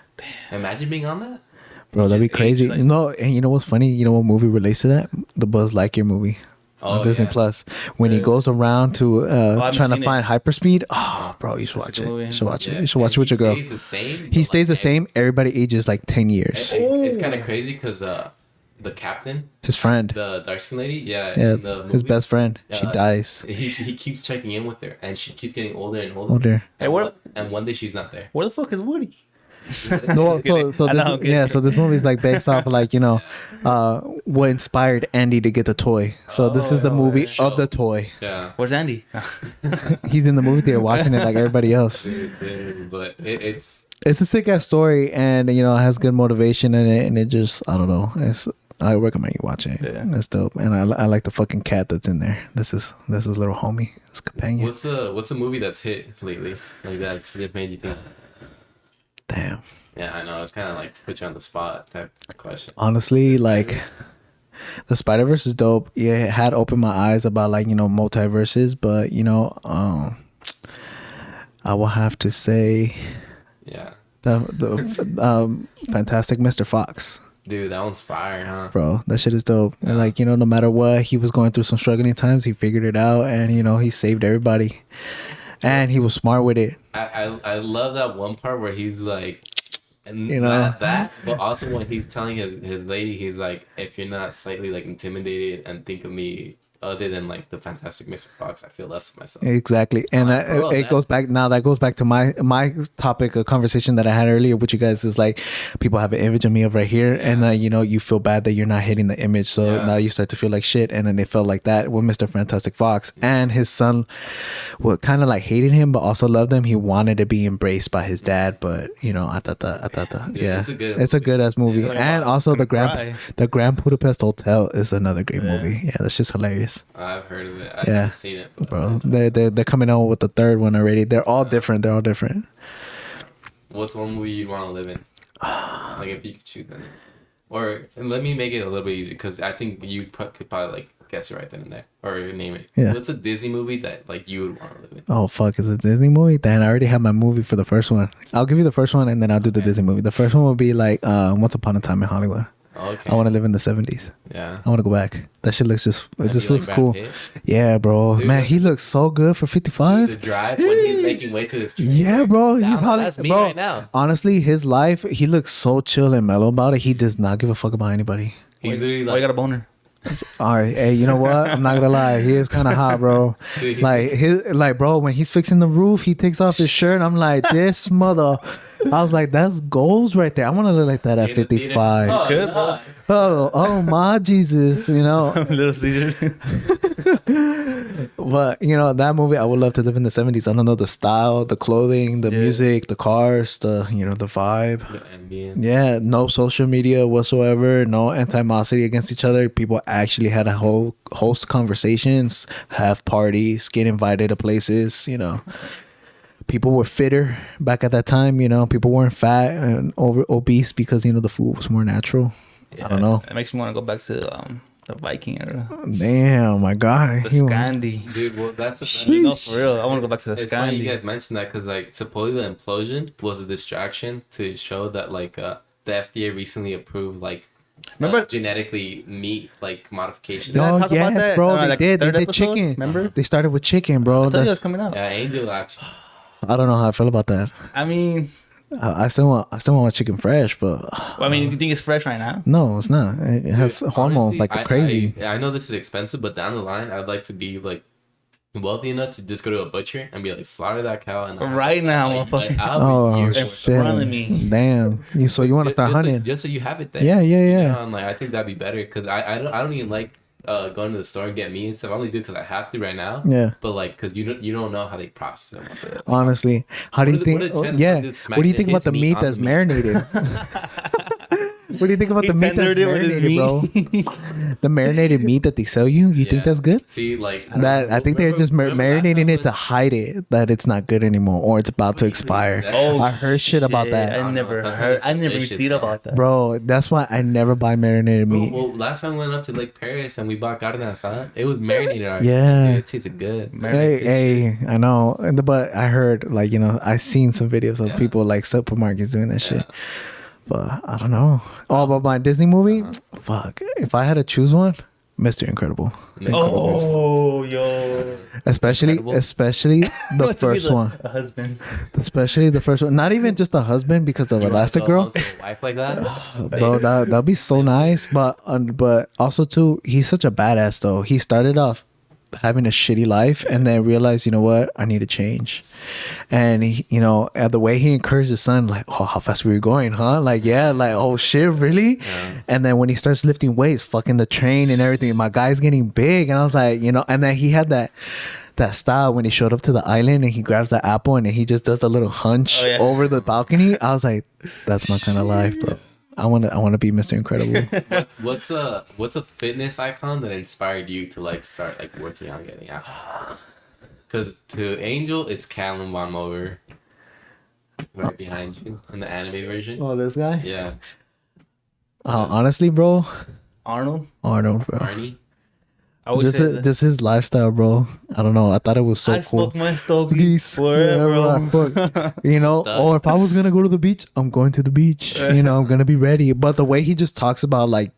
Imagine being on that. Bro, that'd be Just crazy. age, like- You know, and you know what's funny? You know what movie relates to that? The Buzz Lightyear movie on Disney yeah. Plus. When he Yeah. goes around to haven't trying to seen it. find hyperspeed. Oh, bro, you should That's watch a it. good movie. You should watch it. Yeah. You should watch it And with your girl. He stays the same. He but, stays the like, same. Everybody ages like 10 years. It's kind of crazy because the captain, His friend. the dark skin lady, Yeah, in the movie, his best friend. She uh, dies. He keeps checking in with her, and she keeps getting older and older. Older. Hey, what? And one day she's not there. Where the fuck is Woody? No, so I know, this, yeah, so this movie is like based off of like, you know, what inspired Andy to get the toy. So this is the movie show. of the toy. Yeah. Where's Andy? He's in the movie theater watching it like everybody else. But it's It's a sick ass story, and you know, it has good motivation in it, and it just, I don't know, I recommend you watch it. Yeah. It's dope, and I like the fucking cat that's in there. This is little homie, his companion. what's the movie that's hit lately like that just made you think? Damn. Yeah, I know, it's kind of like to put you on the spot type of question. Honestly, like the Spider-Verse is dope. Yeah, it had opened my eyes about like, you know, multiverses, but you know, I will have to say Yeah, the Fantastic Mr. Fox. dude, that one's fire, huh? Bro, that shit is dope. And like, you know, no matter what, he was going through some struggling times, he figured it out, and you know, he saved everybody. And he was smart with it. I love that one part where he's like, and You know. that, but also when he's telling his lady, he's like, if you're not slightly like intimidated and think of me other than like the Fantastic Mr. Fox, I feel less of myself. Exactly. And Like, bro, it goes back now. That goes back to my topic of conversation that I had earlier with you guys. Is like, people have an image of me of right here, and you know, you feel bad that you're not hitting the image, so Yeah. now you start to feel like shit. And then they felt like that with Mr. Fantastic Fox, and his son, well, kind of like hated him, but also loved him. He wanted to be embraced by his dad, but you know, I thought that Dude, yeah, it's a good ass movie. like, And wow, also gonna cry. the Grand Budapest Hotel is another great Yeah. movie. Yeah, that's just hilarious. I've heard of it. I Yeah. haven't seen it, but Bro, they're coming out with the third one already. They're all different. what's one movie you'd want to live in? Like if you could choose them, or and let me make it a little bit easier because I think you could probably like guess it right then and there or name it. Yeah. What's a Disney movie that like you would want to live in? Oh fuck, is it a Disney movie? Then I already have my movie for the first one. I'll give you the first one and then I'll do the Disney movie. The first one will be like Once Upon a Time in Hollywood. Okay. I want to live in the 70s. Yeah. I want to go back. That shit looks just Have it just you, looks like, cool. Brad Pitt? Yeah, bro. Dude, Man, he looks so good for The 55. drive when he's making way to his train. Yeah, bro. He's That's me bro. right now. Honestly, his life, he looks so chill and mellow about it. He does not give a fuck about anybody. He's literally Why you like, got a boner? All right, hey, you know what? I'm not gonna lie, he is kind of hot, bro. Dude, he- Like, bro, when he's fixing the roof, he takes off his shirt. I'm like, this mother. I was like, that's goals right there. I want to look like that at in the theater. 55. Oh, Good, no. Oh my Jesus, you know. Little Caesar. But you know, that movie, I would love to live in the 70s. I don't know, the style, the clothing, the Yeah. music, the cars, the the vibe. The ambient. Yeah, no social media whatsoever, no animosity against each other. People actually had a whole host conversations, have parties, get invited to places, you know. People were fitter back at that time, you know. People weren't fat and obese because, you know, the food was more natural. I don't know. It makes me want to go back to the Viking era. Damn, my guy. The He was- Scandi. Dude, well, that's No, for real. I want to go back to the It's funny you Scandi. guys mentioned that because like supposedly the implosion was a distraction to show that like the FDA recently approved like Remember- genetically meat like modifications. Did I Oh, talk about yes, that? bro. No, they like did. They third did episode? chicken. Remember? They started with chicken, bro. I told you That's- that's coming out. Yeah, Angel actually. I don't know how I feel about that. I mean, I still want my chicken fresh, but I mean, you think it's fresh right now? no, it's not. It has hormones Honestly, like the crazy. I know this is expensive, but down the line, I'd like to be like wealthy enough to just go to a butcher and be like, slaughter that cow and Right now, motherfucker. Oh in shit! front of me. Damn. So you want to start hunting? just so you have it there. Yeah. You know, and like I think that'd be better because I don't even like going to the store and get meat and stuff. I only do because I have to right now. Yeah. But like, because you don't know how they process them. Honestly, how do you think? What do you think about the meat that's marinated? What do you think about the meat that's marinated, bro? The marinated meat that they sell you, you think that's good? See, like That I think they're just marinating it to hide it that it's not good anymore or it's about to expire. Oh, I heard shit about that, I never heard. I never thought about that, bro. That's why I never buy marinated meat. Well, last time we went up to Lake Paris and we bought carne asada, it was marinated already. Yeah. It tasted good. Hey, I know, but I heard like I seen some videos of people like supermarkets doing that shit. But I don't know. Oh, but my Disney movie, fuck. If I had to choose one, Mr. Incredible. Oh, yo. Especially the first one. A husband. Especially the first one. Not even just a husband because of Elastigirl. A wife like that, Bro, that'd be so nice. But also too, he's such a badass though. He started off having a shitty life and then realized, you know what, I need to change. And he, the way he encouraged his son, like, oh, how fast were you going, huh? Like, yeah, like, oh shit, really? Yeah. And then when he starts lifting weights, fucking the train and everything, my guy's getting big. And I was like, and then he had that style when he showed up to the island and he grabs the apple and then he just does a little hunch over the balcony. I was like, that's my kind of life, bro. I want to be Mr. Incredible. What's a fitness icon that inspired you to like start like working on getting after? Because to Angel, it's Callum Von Mover, right behind you in the anime version. Oh, this guy? Yeah. Honestly, bro. Arnold, bro. Arnie. Just his lifestyle, bro. I don't know. I thought it was so cool. Smoke my stogies forever. Or if I was gonna go to the beach, I'm going to the beach. I'm gonna be ready. But the way he just talks about like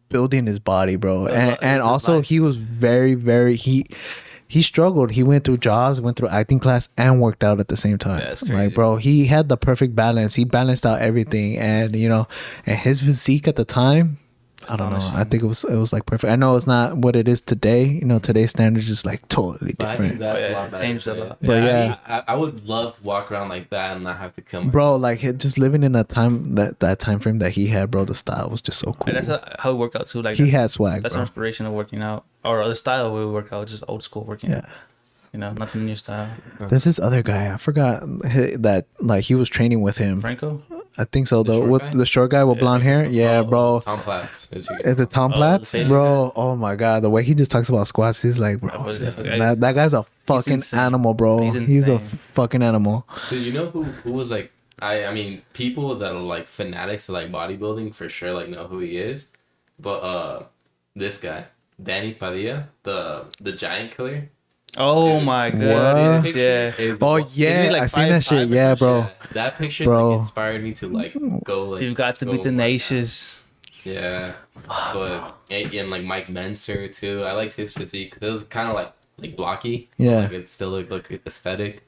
building his body, bro, and also he was very, very he struggled. He went through jobs, went through acting class, and worked out at the same time. That's crazy. Like, bro, he had the perfect balance. He balanced out everything, and and his physique at the time. I don't know. I think it was like perfect. I know it's not what it is today. Today's standards is like totally different. I think that's a lot better. Changed a lot. But yeah, I would love to walk around like that and not have to come. Bro, like just living in that time frame that he had, bro. The style was just so cool. And that's how we work out too. Like he had swag. That's bro. our inspiration of working out, or the style we work out, just old school working out. Nothing new style. There's this other guy. I forgot that like he was training with him. Franco. I think so though. With the short guy with blonde hair, bro. Tom Platz. Is it Tom Platz, bro? Oh my god, the way he just talks about squats, he's like, bro, that guy's a fucking animal, bro. He's a fucking animal. So who was like, I mean, people that are like fanatics of like bodybuilding for sure like know who he is, but this guy, Danny Padilla, the giant killer. Oh my god! Yeah. Oh yeah, like I seen that shit. Yeah, bro. Yeah. That picture like inspired me to like go like. You've got to be tenacious. Yeah, but and like Mike Menser too. I liked his physique. It was kind of like blocky. Yeah, like it still looked like aesthetic,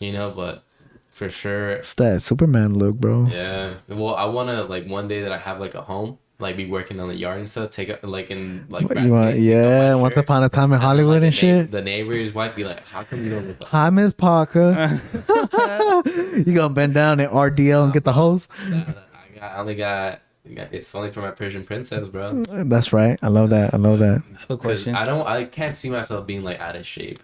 but for sure. It's that Superman look, bro. Yeah. Well, I wanna like one day that I have like a home. Like be working on the yard and stuff. Take up like in like. You want? Yeah. Once upon a time in Hollywood and shit. The neighbors might be like, "How come you don't look like?" Hi, Miss Parker. You gonna bend down and RDL and get the hose? I only got. It's only for my Persian princess, bro. That's right. I love that. I have a question. I can't see myself being like out of shape.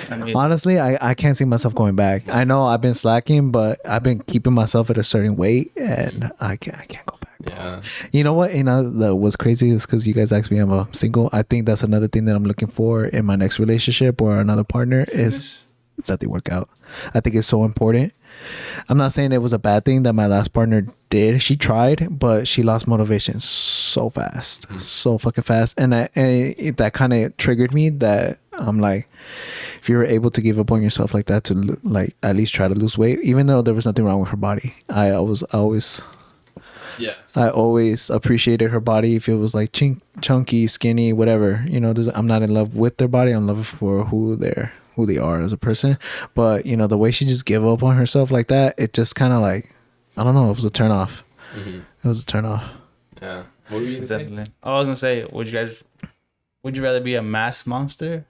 Honestly, I can't see myself going back. I know I've been slacking, but I've been keeping myself at a certain weight, and I can't go back. Yeah. You know what? What's crazy is because you guys asked me I'm a single. I think that's another thing that I'm looking for in my next relationship or another partner is that they work out. I think it's so important. I'm not saying it was a bad thing that my last partner did. She tried, but she lost motivation so fast, so fucking fast, and that kind of triggered me. That I'm like, if you were able to give up on yourself like that to like at least try to lose weight, even though there was nothing wrong with her body, I always appreciated her body. If it was like chunky, skinny, whatever, I'm not in love with their body. I'm in love for who who they are as a person. But you know, the way she just gave up on herself like that, it just kind of like, I don't know, it was a turn off. It was a turn off. Yeah. What were you gonna say? I was gonna say, would you rather be a mass monster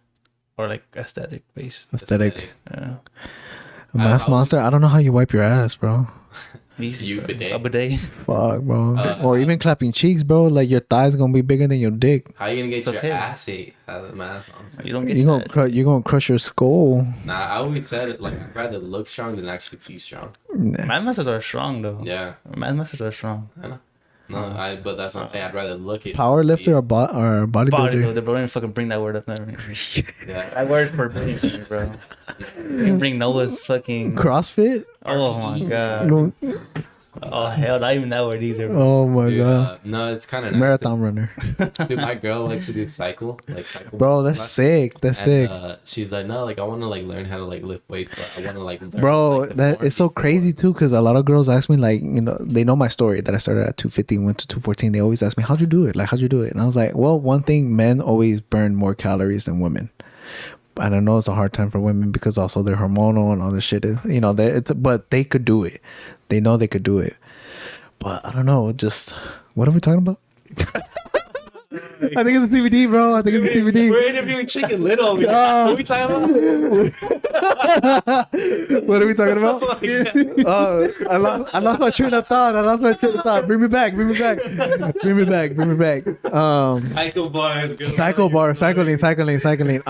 or like aesthetic based? Aesthetic. Yeah. A mass monster. I don't know how you wipe your ass, bro. Easy, You bro. bidet. A bidet. Fuck, bro. Or even clapping cheeks, bro. Like your thighs gonna be bigger than your dick. How you gonna get It's your okay. ass ate out of the mask on? You don't get You're gonna crush your skull. Nah, I always said it, like, I'd rather look strong than actually be strong. Nah. Mad masters are strong though. Yeah. Mad masters are strong. I know. No, but that's what I'm saying. I'd rather look at Power lifter or bodybuilder? Bodybuilder, bro. Don't even fucking bring that word up there. Yeah. That word for bring, bro. You can bring Noah's fucking. CrossFit? Oh my god. No. Oh hell, not even that word either. Bro. Oh my Dude, god. no, it's kind of Marathon runner. Dude, my girl likes to do cycle. Bro, that's sick. That's sick. She's like, no, like I want to like learn how to like lift weights, but I want to like learn, Bro, like, the that form is so before. crazy too, because a lot of girls ask me, like, you know, they know my story that I started at 250 and went to 214. They always ask me, how'd you do it? Like, how'd you do it? And I was like, well, one thing, men always burn more calories than women. And I know it's a hard time for women because also they're hormonal and all this shit. You know, but they could do it. They know they could do it. But I don't know, just, what are we talking about? I think it's a CBD, bro. I think it's a CBD. We're interviewing Chicken Little. What are we talking about? What are we talking about? I lost my train of thought. Bring me back. Cycle bars. Cycling.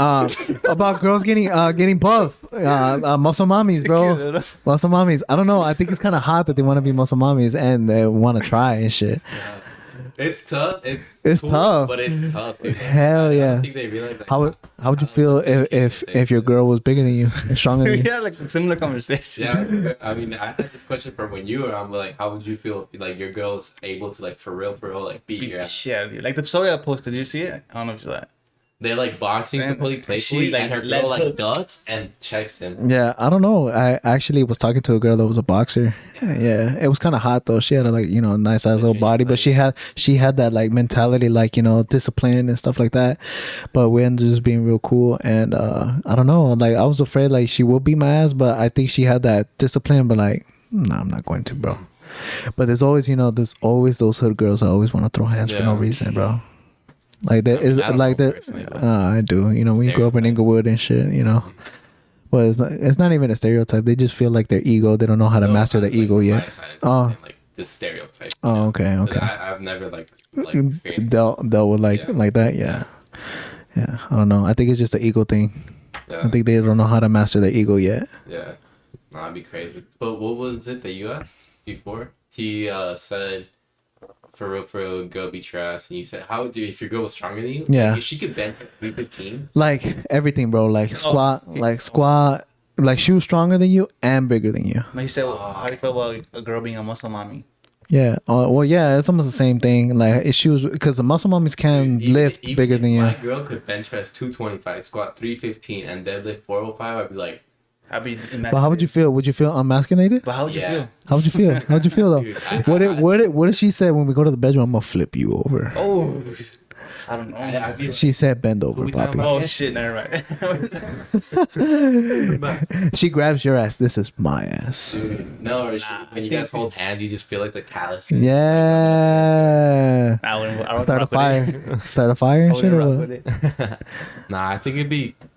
About girls getting buff. Muscle mommies, bro. Muscle mommies. I don't know. I think it's kind of hot that they want to be muscle mommies and they want to try and shit. Yeah. It's tough. It's cool, tough. but it's tough. Dude. Hell yeah. I don't think they realize that. How would you feel if your girl was bigger than you and stronger than you? Yeah, like a similar conversation. Yeah, I mean, I had this question from when you were on, but like, how would you feel if like your girl's able to like for real, like beat your ass? Shit out of you. Like the story I posted, did you see it? I don't know if you saw it. They like boxing supposedly playfully, like, and her let girl like hook. ducks and checks him. Yeah, I don't know. I actually was talking to a girl that was a boxer. Yeah, it was kind of hot though. She had a, like, you know, nice ass little body, but she had that like mentality, like, you know, discipline and stuff like that. But we ended up just being real cool, and I don't know. Like I was afraid like she would beat my ass, but I think she had that discipline. But like, no, I'm not going to, bro. But there's always those hood girls that always want to throw hands for no reason, bro. Like that is like that. I do. You know, when you grow up in Inglewood and shit, you know. Well, it's not even a stereotype. They just feel like their ego. They don't know how to master their ego yet. Oh, like just stereotype. Oh, okay. I've never like experienced dealt with like that. Yeah. I don't know. I think it's just an ego thing. Yeah. I think they don't know how to master their ego yet. Yeah, that'd be crazy. But what was it that you asked before? He said, for real, girl beat your ass. And you said, how would you, if your girl was stronger than you? Yeah. Like, if she could bench 315. Like everything, bro. Like squat. Like she was stronger than you and bigger than you. Like you said, how do you feel about a girl being a muscle mommy? Yeah. Well, yeah. It's almost the same thing. Like if she was, because the muscle mommies can lift bigger than you. My girl could bench press 225, squat 315, and deadlift 405. I'd be like, But how would you feel? Would you feel emasculated? But how would you feel? How would you feel? How'd you feel though? Dude, What did she say when we go to the bedroom? I'm gonna flip you over. Oh, I don't know. She said bend over, we talking Poppy. about? Oh shit, never mind. She grabs your ass. This is my ass. dude, no, or when you guys hold hands, you just feel like the callus. Yeah. I wouldn't Start a rock with fire. Start a fire and I shit. wouldn't Or rock with what? it. Nah, I think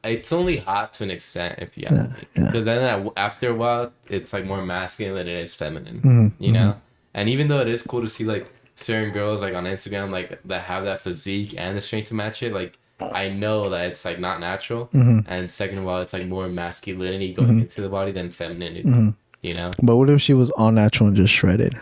it's only hot to an extent if you ask me. Because then after a while, it's like more masculine than it is feminine, you know? And even though it is cool to see like certain girls like on Instagram, like that have that physique and the strength to match it, like I know that it's like not natural. And second of all, it's like more masculinity going into the body than femininity, you know? But what if she was all natural and just shredded?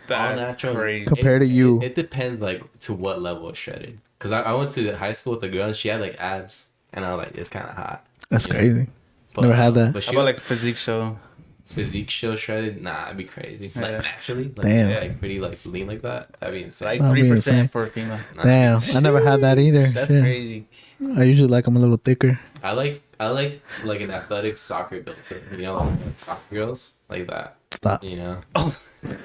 That's natural. crazy. Compared to you. It depends like to what level of shredded. Because I went to high school with a girl and she had like abs. And I was like, it's kind of hot. That's you know? crazy. But, Never had that. But How she about like physique show? physique show shredded? Nah, it'd be crazy. Like Yeah. naturally, like, Damn. yeah, like pretty like lean like that. That'd be insane. Like That'd be 3% insane. for a female. Damn, I never had that either. That's Shit. crazy. I usually like them a little thicker. I like an athletic soccer build too. You know, like soccer girls like that. Stop. You know. Oh,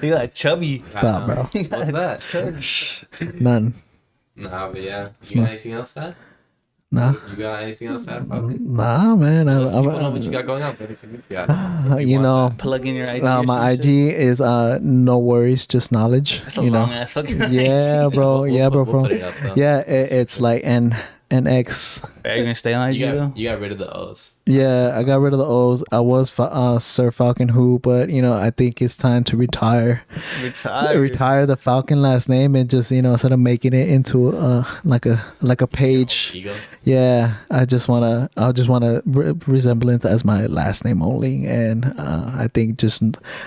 you got chubby. Stop, bro. What's that? None. Nah, but yeah. You got anything else, Dad? Nah. You got anything else to add, Falcon? Nah, man. Let people know what you got going on. Yeah. You know, Plug in your IG. Or my some shit. IG is no worries, just knowledge. That's a You know. long ass fucking Yeah, IG. bro. Yeah, bro. We'll put it up, though. Yeah, it's like NX. Are you gonna stay on IG though? You got rid of the O's. Yeah, I got rid of the O's. I was Sir Falcon Who, but you know, I think it's time to retire the Falcon last name and just, you know, instead of making it into like a page. Ego. Yeah, I just wanna resemblance as my last name only, and I think just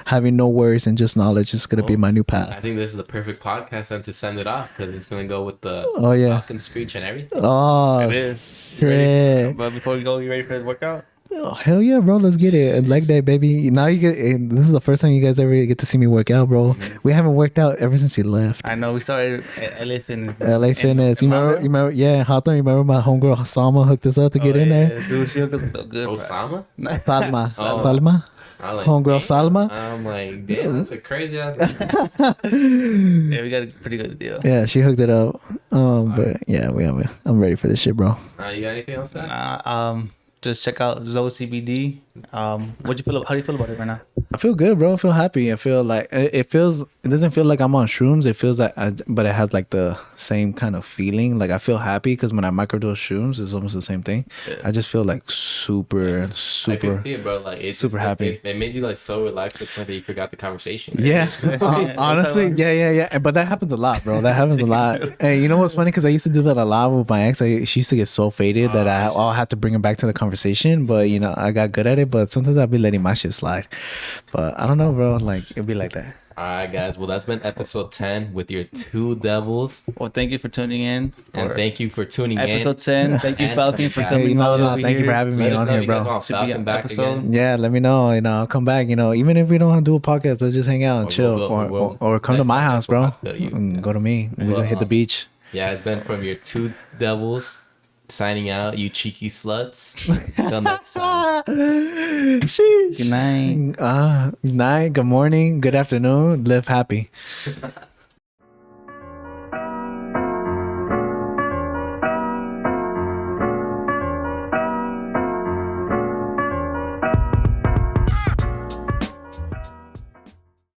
having no worries and just knowledge is gonna be my new I path. think this is the perfect podcast then to send it off because it's gonna go with the Falcon screech and everything. Oh, It is. shit. But before we go, you ready for the workout? Oh, hell yeah, bro. Let's get it. Leg day, baby. Now you get. And this is the first time you guys ever get to see me work out, bro. Mm-hmm. We haven't worked out ever since you left. I know we started at LA Fitness. LA Fitness. You remember? Yeah, Hawthorne. You remember my homegirl Salma hooked us up to get in there? Dude, she hooked us up good. Osama? Salma. Oh. Salma. I'm like, Homegirl damn. Salma. I'm like, damn, that's a crazy ass. Yeah, we got a pretty good deal. Yeah, she hooked it up. But yeah, I'm ready for this shit, bro. You got anything else to add? Just check out Zoe CBD. How do you feel about it right now? I feel good, bro. I feel happy. I feel like it doesn't feel like I'm on shrooms. It feels like, but it has like the same kind of feeling. Like I feel happy because when I microdose shrooms, it's almost the same thing. Yeah. I just feel like super. I can see it, bro. Like it's super just, happy. It made you like so relaxed to the point that you forgot the conversation. Yeah, honestly, yeah. But that happens a lot, bro. That happens a lot. And you know what's funny? Because I used to do that a lot with my ex. She used to get so faded that I'll have to bring her back to the conversation. But you know, I got good at it. But sometimes I'll be letting my shit slide. But I don't know, bro. Like it'd be like that. All right, guys. Well, that's been episode 10 with your two devils. Well, thank you for tuning in. And thank you for tuning in. Episode 10. Thank you, Falcon, for coming. Hey, over thank you for having me on here, bro. Should be an back episode. again. Yeah, let me know. You know, I'll come back. You know, even if we don't do a podcast, let's just hang out and chill, or come to my house, bro. And go to me. We go hit the beach. Yeah, it's been from your two devils. Signing out, you cheeky sluts. Till next time. Sheesh. Good night. Night. Good morning. Good afternoon. Live happy.